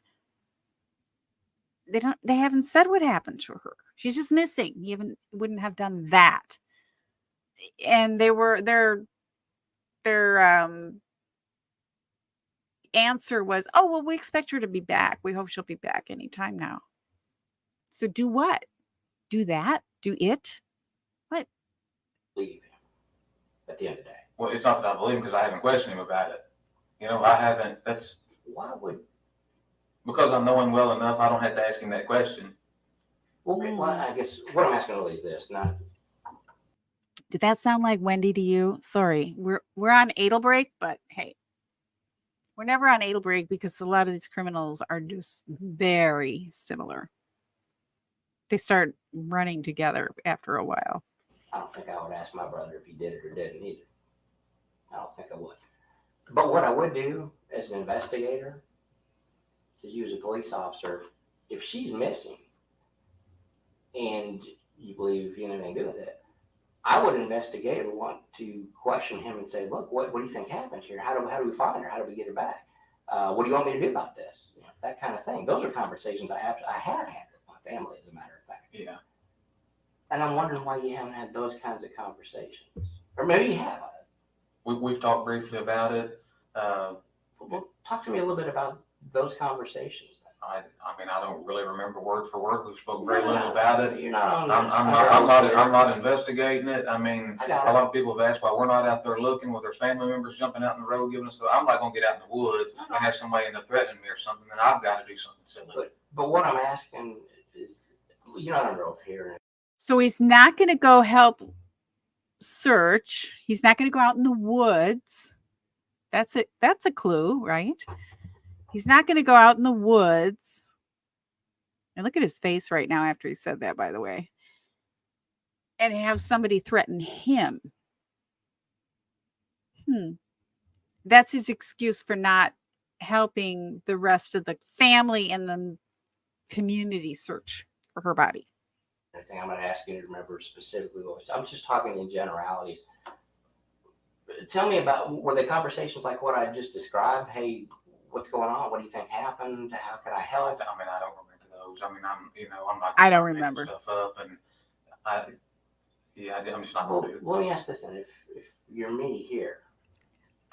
They haven't said what happened to her. She's just missing. He wouldn't have done that. And their answer was, oh, well, we expect her to be back. We hope she'll be back anytime now. So do what? Do that? Do it? What? Believe him at the end of the day. Well, it's not that I believe him because I haven't questioned him about it. You know, I haven't. That's why would. Because I know him well enough, I don't have to ask him that question. Well, I guess what I'm asking really is this: not. Did that sound like Wendy to you? Sorry, we're on Adel break, but hey, we're never on Adel break because a lot of these criminals are just very similar. They start running together after a while. I don't think I would ask my brother if he did it or didn't either. I don't think I would. But what I would do as an investigator, to use a police officer, if she's missing and you believe you had anything to do with it. I would investigate or want to question him and say, look, what do you think happened here? How do we find her? How do we get her back? What do you want me to do about this? You know, that kind of thing. Those are conversations I have had with my family, as a matter of fact. Yeah. And I'm wondering why you haven't had those kinds of conversations. Or maybe you have. We've talked briefly about it. Well, talk to me a little bit about those conversations. I mean, I don't really remember word for word. We've spoken very little about it. You're not on. I'm not investigating it. I mean, I a got it. lot of people have asked why we're not out there looking with their family members jumping out in the road giving us. I'm not going to get out in the woods and have somebody end up threatening me or something. Then I've got to do something silly. But what I'm asking is, you're not under oath here. So he's not going to go help search. He's not going to go out in the woods. That's it. That's a clue, right? He's not going to go out in the woods. And look at his face right now after he said that, by the way. And have somebody threaten him. That's his excuse for not helping the rest of the family and the community search for her body. I think I'm going to ask you to remember specifically what was. I'm just talking in generalities. Tell me about, were the conversations like what I just described? Hey, what's going on? What do you think happened? How can I help? I mean, I don't remember those. I mean, I'm not. I don't remember stuff up, and I'm just not going to do it. Well, let me ask this then: if you're me here,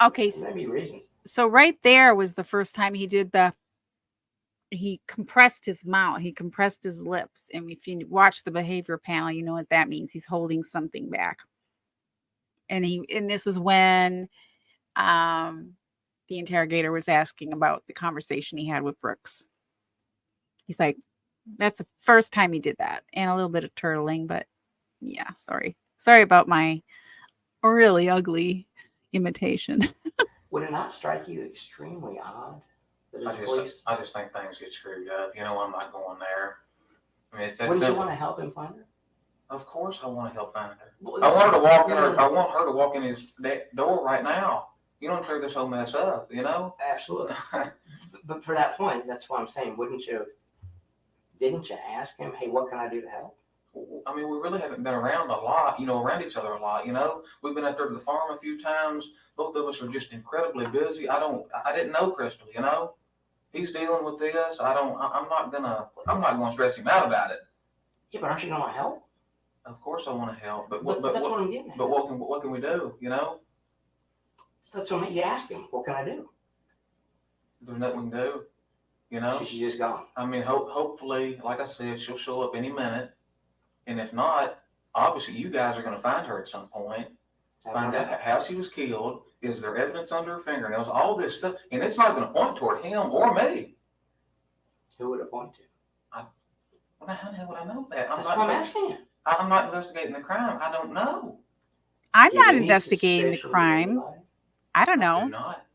okay, maybe reasons. So right there was the first time he did he compressed his mouth, he compressed his lips, and if you watch the behavior panel, you know what that means. He's holding something back, and this is when the interrogator was asking about the conversation he had with Brooks. He's like, that's the first time he did that. And a little bit of turtling, but yeah, sorry about my really ugly imitation. Would it not strike you extremely odd that I just think things get screwed up. You know, I'm not going there. I mean, wouldn't you want to help him find her? Of course I want to help find her. Well, I want her to walk in his door right now. You don't clear this whole mess up, you know? Absolutely. But for that point, that's what I'm saying. Didn't you ask him, hey, what can I do to help? I mean, we really haven't been around a lot, around each other a lot, We've been up there to the farm a few times. Both of us are just incredibly busy. I didn't know Crystal, He's dealing with this. I'm not gonna stress him out about it. Yeah, but aren't you gonna help? Of course I want to help, but that's what I'm getting at. But what can we do, That's what you ask him. What can I do? There's nothing we can do, She's just gone. I mean, hopefully, like I said, she'll show up any minute. And if not, obviously you guys are going to find her at some point. Find out how she was killed. Is there evidence under her fingernails? All this stuff. And it's not going to point toward him or me. Who would it point to? How the hell would I know that? That's what I'm asking you. I'm not investigating the crime. I don't know. I'm not investigating the crime. I don't know. I do not.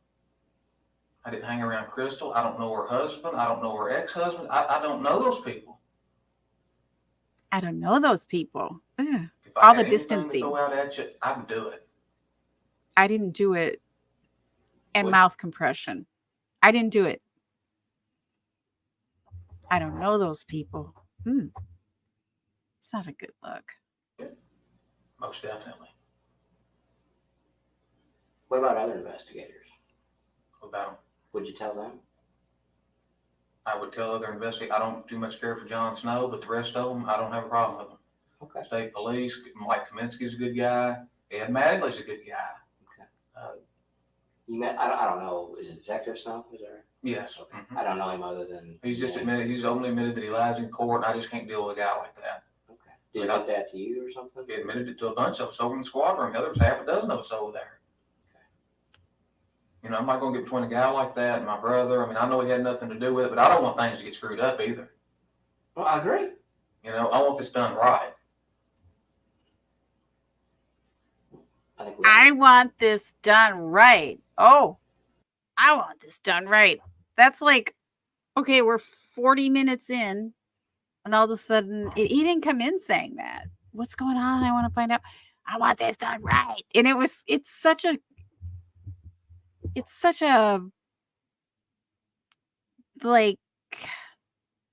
I didn't hang around Crystal. I don't know her husband. I don't know her ex-husband. I don't know those people. I don't know those people. All the distancing. To go out at you, I would do it. I didn't do it. And mouth compression. I didn't do it. I don't know those people. It's not a good look. Most definitely. What about other investigators? What about them? Would you tell them? I would tell other investigators. I don't too much care for John Snow, but the rest of them, I don't have a problem with them. Okay. State police, Mike Kaminsky's a good guy. Ed Mattingly's a good guy. Okay. You met? I don't know. Is it Detector Snow? Is there? Yes. Okay. I don't know him other than. He's just admitted. He's only admitted that he lies in court. And I just can't deal with a guy like that. Okay. Did he admit that to you or something? He admitted it to a bunch of us over in the squad room. The other was half a dozen of us over there. I'm not going to get between a guy like that and my brother. I mean, I know he had nothing to do with it, but I don't want things to get screwed up either. Well, I agree. I want this done right. I want this done right. Oh, I want this done right. That's like, okay, we're 40 minutes in, and all of a sudden, he didn't come in saying that. What's going on? I want to find out. I want this done right. And it's such a, like,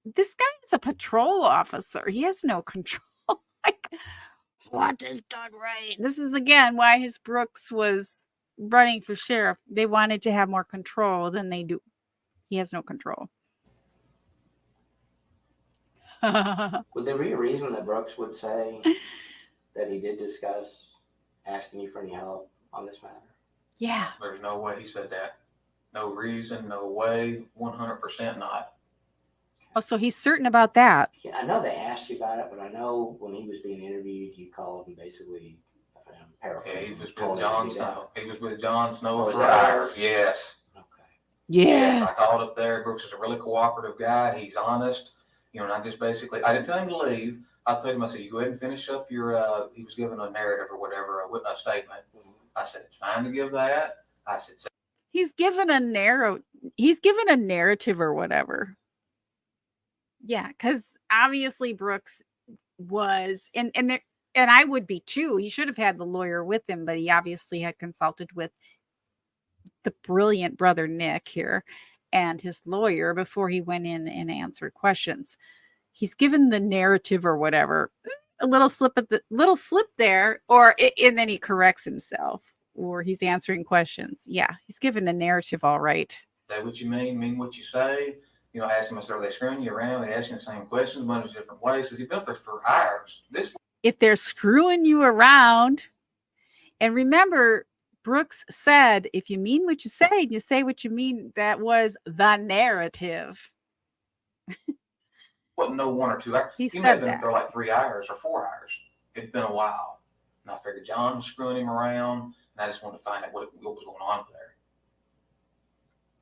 this guy is a patrol officer. He has no control. I what is done right. This is again why his Brooks was running for sheriff. They wanted to have more control than they do. He has no control. Would there be a reason that Brooks would say that he did discuss asking you for any help on this matter? Yeah. There's no way he said that. No reason, no way, 100% not. Oh, so he's certain about that. Yeah, I know they asked you about it, but I know when he was being interviewed, you called and basically Yeah, he was told with him to John do Snow. He was with John Snow Oh, is for that right? hours. Yes. Okay. Yes, I Yes. called up there. Brooks is a really cooperative guy. He's honest. You know, and I just basically, I didn't tell him to leave. I told him, I said, you go ahead and finish up your, he was giving a narrative or whatever, a statement. I said, it's fine to give that. I said, He's given a narrative or whatever. Yeah, because obviously Brooks was and I would be too. He should have had the lawyer with him, but he obviously had consulted with the brilliant brother Nick here and his lawyer before he went in and answered questions. He's given the narrative or whatever, a little slip there, and then he corrects himself, or he's answering questions. Yeah, he's given a narrative, all right. say what you mean what you say. You know, I asked him, I said, are they screwing you around? They ask you the same questions, but in different ways. Because he's been up there for hours. If they're screwing you around, and remember, Brooks said, if you mean what you say and you say what you mean, that was the narrative. Wasn't no 1 or 2 hours. He He may said have been that. up there like 3 hours or 4 hours. It'd been a while. And I figured John was screwing him around. And I just wanted to find out what was going on there.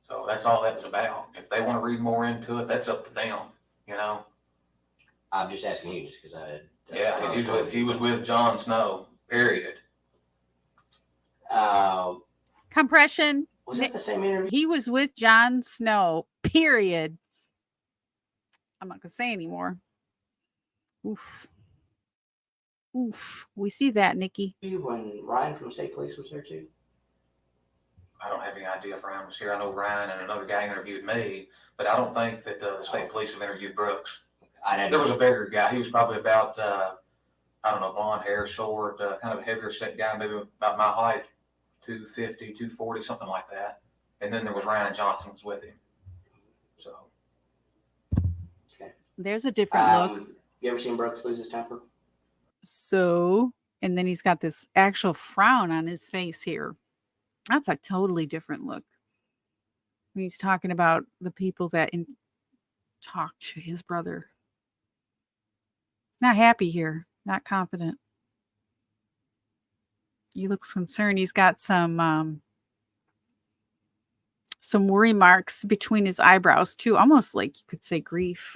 So that's all that was about. If they want to read more into it, that's up to them, you know? I'm just asking you just because I had. Yeah, he was with John Snow, period. Compression. Was that the same interview? He was with Jon Snow, period. I'm not going to say anymore. Oof. Oof. We see that, Nikki. When Ryan from State Police was there too? I don't have any idea if Ryan was here. I know Ryan and another guy interviewed me, but I don't think that the state police have interviewed Brooks. There was a bigger guy. He was probably about, I don't know, blonde hair, short, kind of a heavier set guy, maybe about my height, 250, 240, something like that. And then there was Ryan Johnson was with him. So. Okay. There's a different look. You ever seen Brooks lose his temper? So, and then he's got this actual frown on his face here. That's a totally different look. When he's talking about the people that talk to his brother. Not happy here, not confident. He looks concerned. He's got some worry marks between his eyebrows too, almost like you could say grief.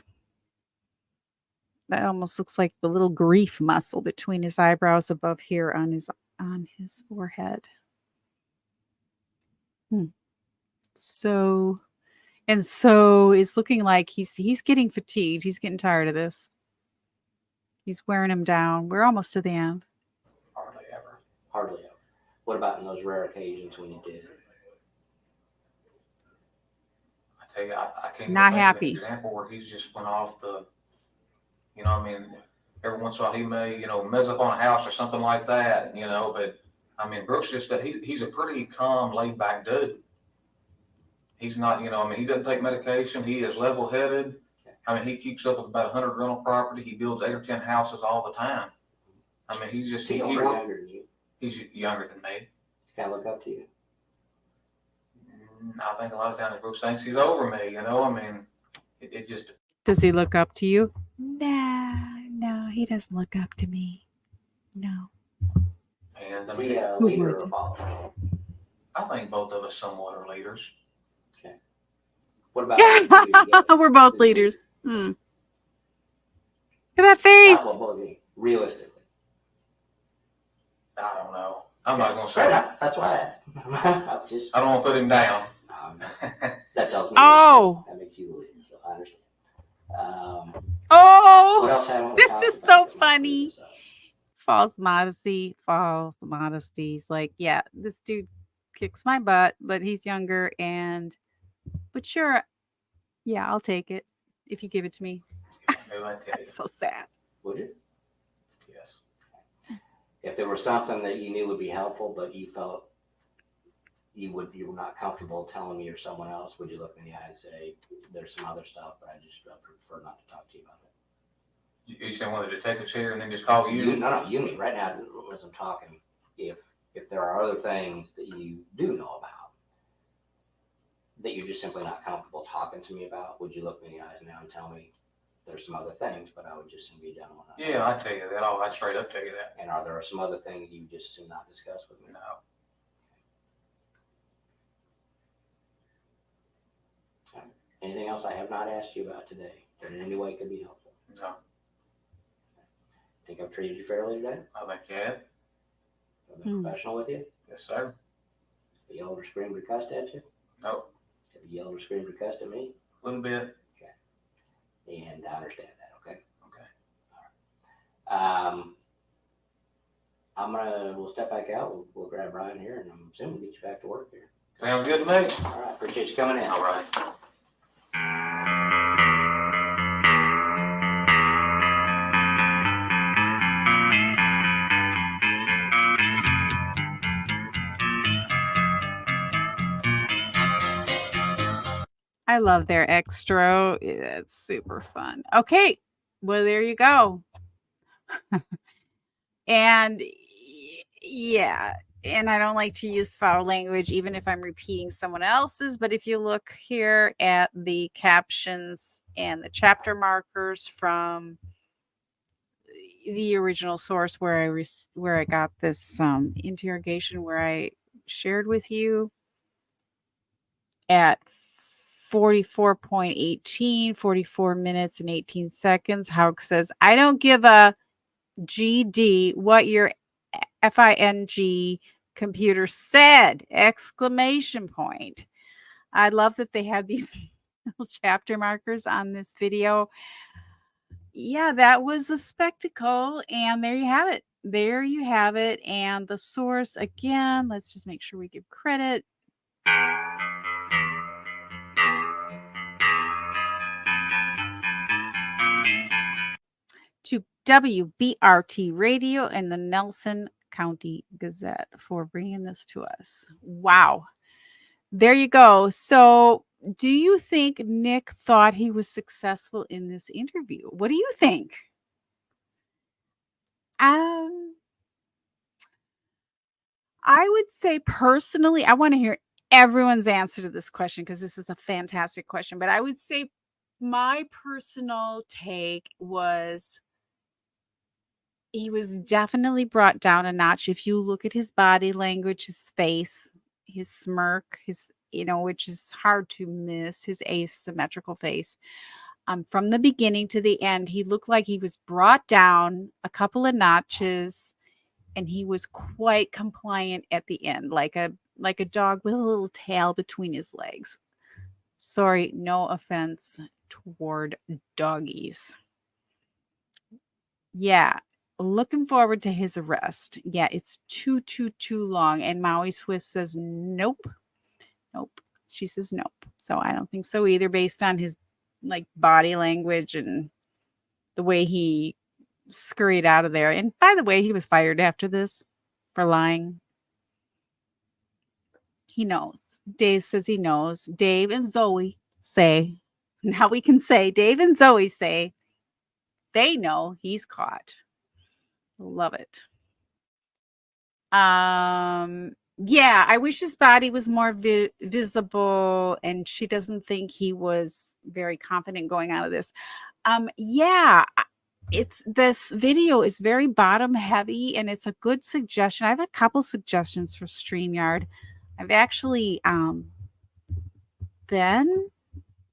That almost looks like the little grief muscle between his eyebrows above here on his forehead. So it's looking like he's getting fatigued. He's getting tired of this. He's wearing him down. We're almost to the end. Hardly ever. Hardly ever. What about in those rare occasions when you did? I tell you, I can't Not think happy. of an example where he's just went off the, you know, I mean, every once in a while he may, you know, mess up on a house or something like that, you know, but I mean, Brooks just, he's a pretty calm, laid back dude. He's not, you know, I mean, he doesn't take medication. He is level headed. I mean, he keeps up with about 100 rental property. He builds 8 or 10 houses all the time. I mean, he's just, younger than you. He's younger than me. He's kind of look up to you. I think a lot of times Brooks thinks he's over me, you know, I mean, it just. Does he look up to you? No, he doesn't look up to me. No. And I Is mean, he a leader or a follower? I think both of us somewhat are leaders. Okay. What about we're both leaders. Look at that face. Realistically. I don't know. I'm not going to Fair say enough. That's why I asked. I don't want to put him down. That tells me that makes you the leader, so I understand. What else happened? This is so funny. False modesties. Like, yeah, this dude kicks my butt, but he's younger but sure, yeah, I'll take it if you give it to me. Maybe I tell you. That's so sad. Would you? Yes. if there was something that you knew would be helpful, but you felt you were not comfortable telling me or someone else, would you look me in the eye and say, there's some other stuff, but I prefer not to talk to you about it? You saying one of the detectives here and then just call you? No, you mean right now as I'm talking, if there are other things that you do know about that you're just simply not comfortable talking to me about, would you look me in the eyes now and tell me there's some other things, but I would just be done on that? Yeah, I'd tell you that. I'd straight up tell you that. And are there some other things you just do not discuss with me? No. Anything else I have not asked you about today that in any way could be helpful? No. Think I've treated you fairly today? I think you have. I've been professional with you? Yes, sir. Have you yelled or screamed or cussed at you? No. Have you yelled or screamed or cussed at me? A little bit. And I understand that, okay? Okay. All right. We'll step back out. We'll grab Brian here, and I'm assuming we'll get you back to work here. Sounds good to me. All right. Appreciate you coming in. All right. I love their extra. It's super fun. Okay. Well, there you go. And yeah, and I don't like to use foul language, even if I'm repeating someone else's. But if you look here at the captions and the chapter markers from the original source where I got this interrogation, where I shared with you at 44.18, 44 minutes and 18 seconds, Houck says, I don't give a GD what your FING computer said! Exclamation point. I love that they have these little chapter markers on this video. Yeah, that was a spectacle. And there you have it. There you have it. And the source, again, let's just make sure we give credit. To WBRT Radio and the Nelson County Gazette for bringing this to us. Wow. There you go. So, do you think Nick thought he was successful in this interview? What do you think? I would say personally, I want to hear everyone's answer to this question because this is a fantastic question. But I would say my personal take was he was definitely brought down a notch. If you look at his body language, his face, his smirk, his, which is hard to miss, his asymmetrical face. From the beginning to the end, he looked like he was brought down a couple of notches, and he was quite compliant at the end, like a dog with a little tail between his legs. Sorry, no offense toward doggies. Yeah. Looking forward to his arrest. Yeah, it's too long. And Maui Swift says, nope. She says nope. So I don't think so either, based on his body language and the way he scurried out of there. And by the way, he was fired after this for lying. He knows. Dave says he knows. Dave and Zoe say, now we can say, Dave and Zoe say, they know he's caught. Love it. Yeah, I wish his body was more visible, and she doesn't think he was very confident going out of this. Yeah, this video is very bottom heavy, and it's a good suggestion. I have a couple suggestions for StreamYard. I've actually been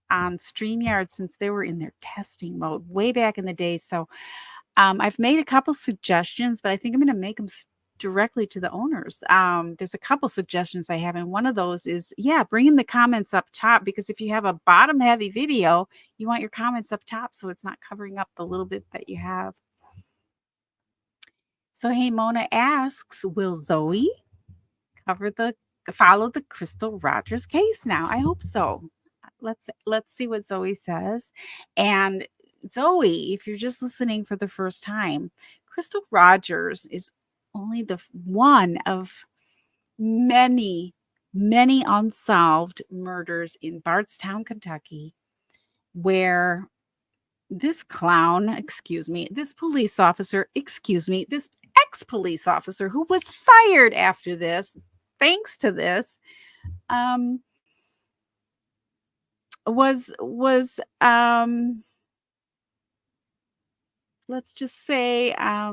on StreamYard since they were in their testing mode way back in the day. So I've made a couple suggestions, but I think I'm going to make them directly to the owners. There's a couple suggestions I have, and one of those is, bringing the comments up top, because if you have a bottom heavy video, you want your comments up top so it's not covering up the little bit that you have. So, hey, Mona asks, will Zoe follow the Crystal Rogers case now? I hope so. Let's see what Zoe says. And Zoe, if you're just listening for the first time, Crystal Rogers is only the one of many, many unsolved murders in Bardstown, Kentucky, where this clown, this police officer, this ex-police officer who was fired after this, thanks to this, was let's just say, how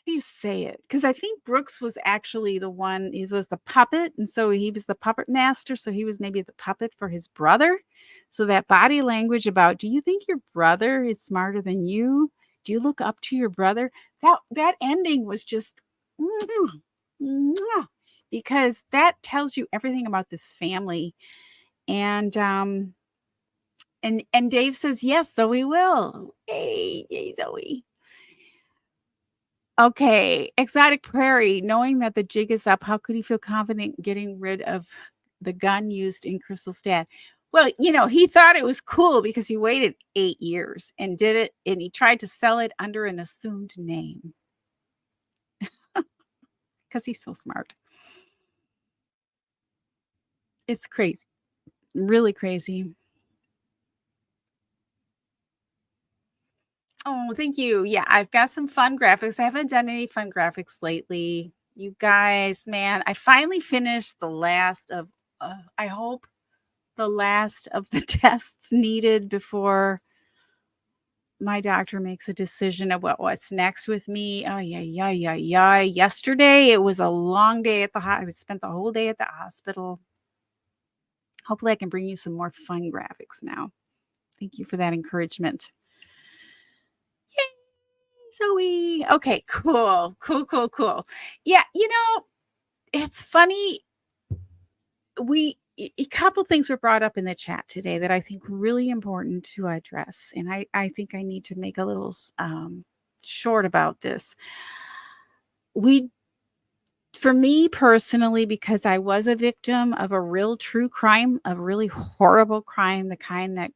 do you say it? Because I think Brooks was actually the one, he was the puppet. And so he was the puppet master. So he was maybe the puppet for his brother. So that body language about, do you think your brother is smarter than you? Do you look up to your brother? That ending was just, because that tells you everything about this family. And, and Dave says, yes, Zoe will. Yay, Zoe. Okay, Exotic Prairie, knowing that the jig is up, how could he feel confident getting rid of the gun used in Crystalstad? Well, he thought it was cool because he waited 8 years and did it, and he tried to sell it under an assumed name because he's so smart. It's crazy, really crazy. Oh, thank you. Yeah, I've got some fun graphics. I haven't done any fun graphics lately. You guys, man, I finally finished the last of, I hope, the last of the tests needed before my doctor makes a decision about what's next with me. Oh, yeah. Yesterday, it was a long day at the hospital. I spent the whole day at the hospital. Hopefully, I can bring you some more fun graphics now. Thank you for that encouragement. Zoe. Okay, cool. Yeah, it's funny. A couple things were brought up in the chat today that I think really important to address. And I think I need to make a little short about this. For me personally, because I was a victim of a real true crime, a really horrible crime, the kind that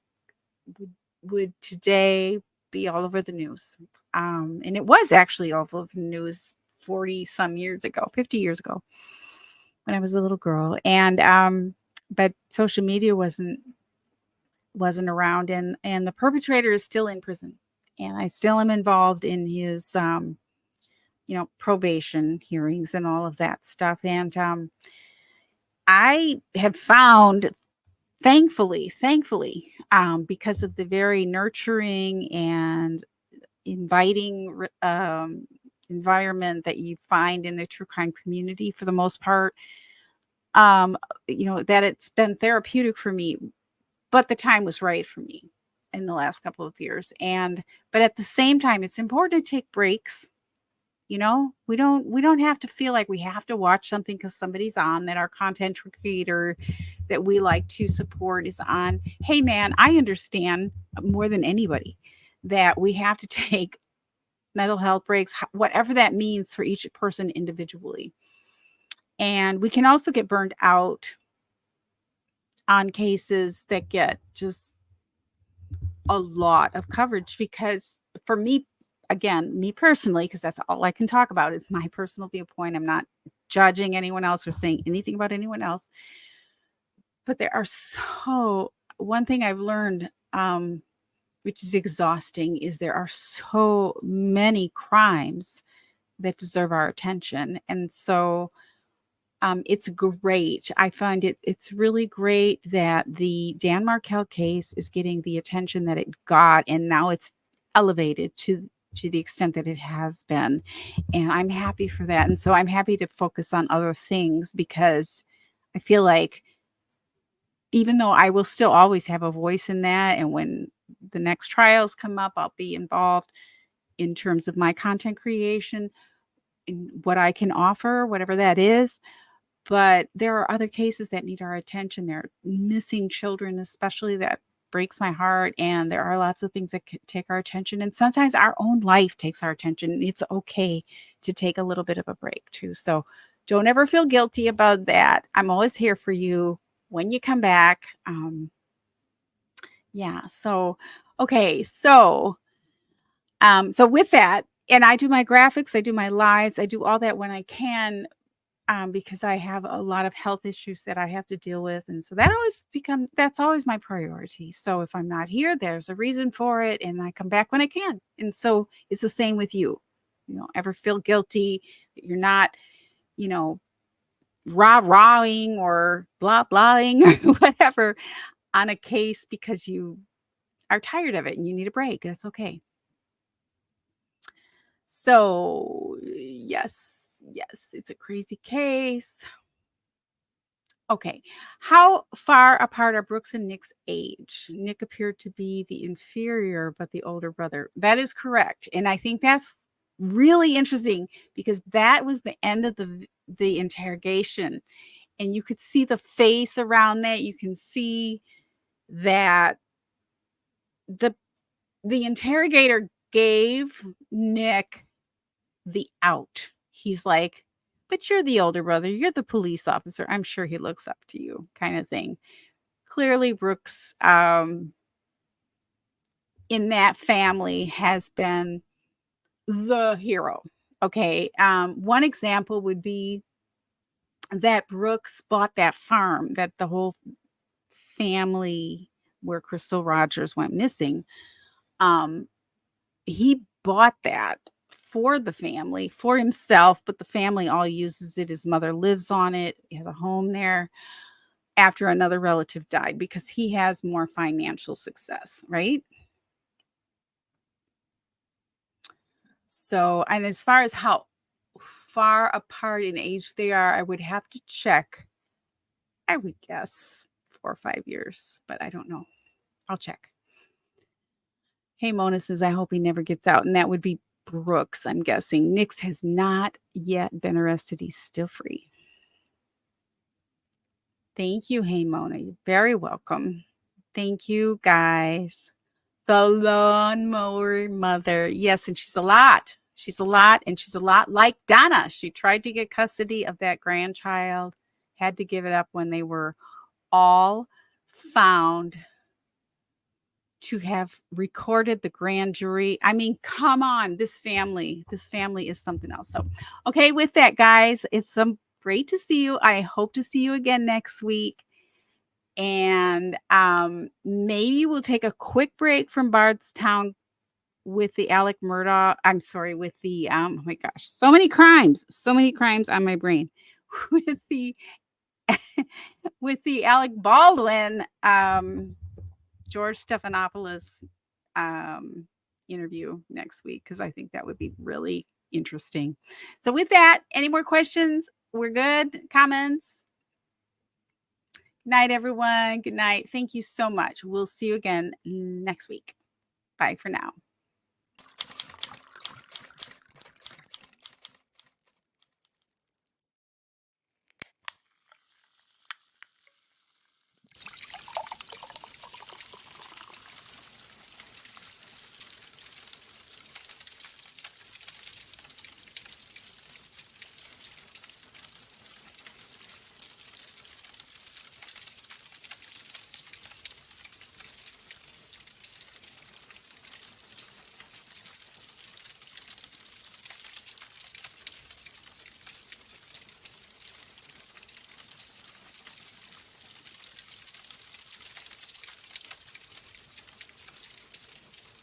would today be all over the news. And it was actually all over the news 40 some years ago, 50 years ago when I was a little girl. And, but social media wasn't around, and the perpetrator is still in prison, and I still am involved in his, probation hearings and all of that stuff. And, I have found, thankfully, because of the very nurturing and inviting environment that you find in the true crime community, for the most part, that it's been therapeutic for me, but the time was right for me in the last couple of years. But at the same time, it's important to take breaks. We don't have to feel like we have to watch something because somebody's on, that our content creator that we like to support is on. Hey man, I understand more than anybody that we have to take mental health breaks, whatever that means for each person individually. And we can also get burned out on cases that get just a lot of coverage, because for me, again, me personally, because that's all I can talk about is my personal viewpoint. I'm not judging anyone else or saying anything about anyone else. But one thing I've learned, which is exhausting, is there are so many crimes that deserve our attention. And so it's great. I find it's really great that the Dan Markel case is getting the attention that it got, and now it's elevated to the extent that it has been. And I'm happy for that. And so I'm happy to focus on other things, because I feel like even though I will still always have a voice in that, and when the next trials come up, I'll be involved in terms of my content creation and what I can offer, whatever that is. But there are other cases that need our attention. There are missing children, especially, that breaks my heart. And there are lots of things that can take our attention. And sometimes our own life takes our attention. And it's okay to take a little bit of a break too. So don't ever feel guilty about that. I'm always here for you when you come back. Yeah. So, okay. So with that, And I do my graphics, I do my lives, I do all that when I can, because I have a lot of health issues that I have to deal with. And so that's always my priority. So if I'm not here, there's a reason for it. And I come back when I can. And so it's the same with you. You know, ever feel guilty that you're not, you know, rah-rahing or blah-blahing or whatever on a case because you are tired of it and you need a break. That's okay. So, yes, it's a crazy case. Okay. How far apart are Brooks and Nick's age? Nick appeared to be the inferior, but the older brother. That is correct. And I think that's really interesting because that was the end of the interrogation. And you could see the face around that. You can see that the interrogator gave Nick the out. He's like, but you're the older brother. You're the police officer. I'm sure he looks up to you, kind of thing. Clearly, Brooks in that family has been the hero. Okay. One example would be that Brooks bought that farm that the whole family where Crystal Rogers went missing. He bought that for the family, for himself, but the family all uses it. His mother lives on it. He has a home there after another relative died because he has more financial success, right? So, and as far as how far apart in age they are, I would have to check. I would guess 4 or 5 years, but I don't know. I'll check. Hey, Mona says, I hope he never gets out. And that would be Brooks, I'm guessing. Nick's has not yet been arrested. He's still free. Thank you, Hey, Mona. You're very welcome. Thank you, guys. The lawnmower mother. Yes, and she's a lot. She's a lot, and she's a lot like Donna. She tried to get custody of that grandchild, had to give it up when they were all found to have recorded the grand jury. I mean, come on, this family is something else. So, okay, with that, guys, it's great to see you. I hope to see you again next week. And maybe we'll take a quick break from Bardstown with the Alec Murdaugh. I'm sorry, with the oh my gosh, so many crimes on my brain. With the Alec Baldwin George Stephanopoulos interview next week, because I think that would be really interesting. So with that, any more questions? We're good. Comments? Good night, everyone. Good night. Thank you so much. We'll see you again next week. Bye for now.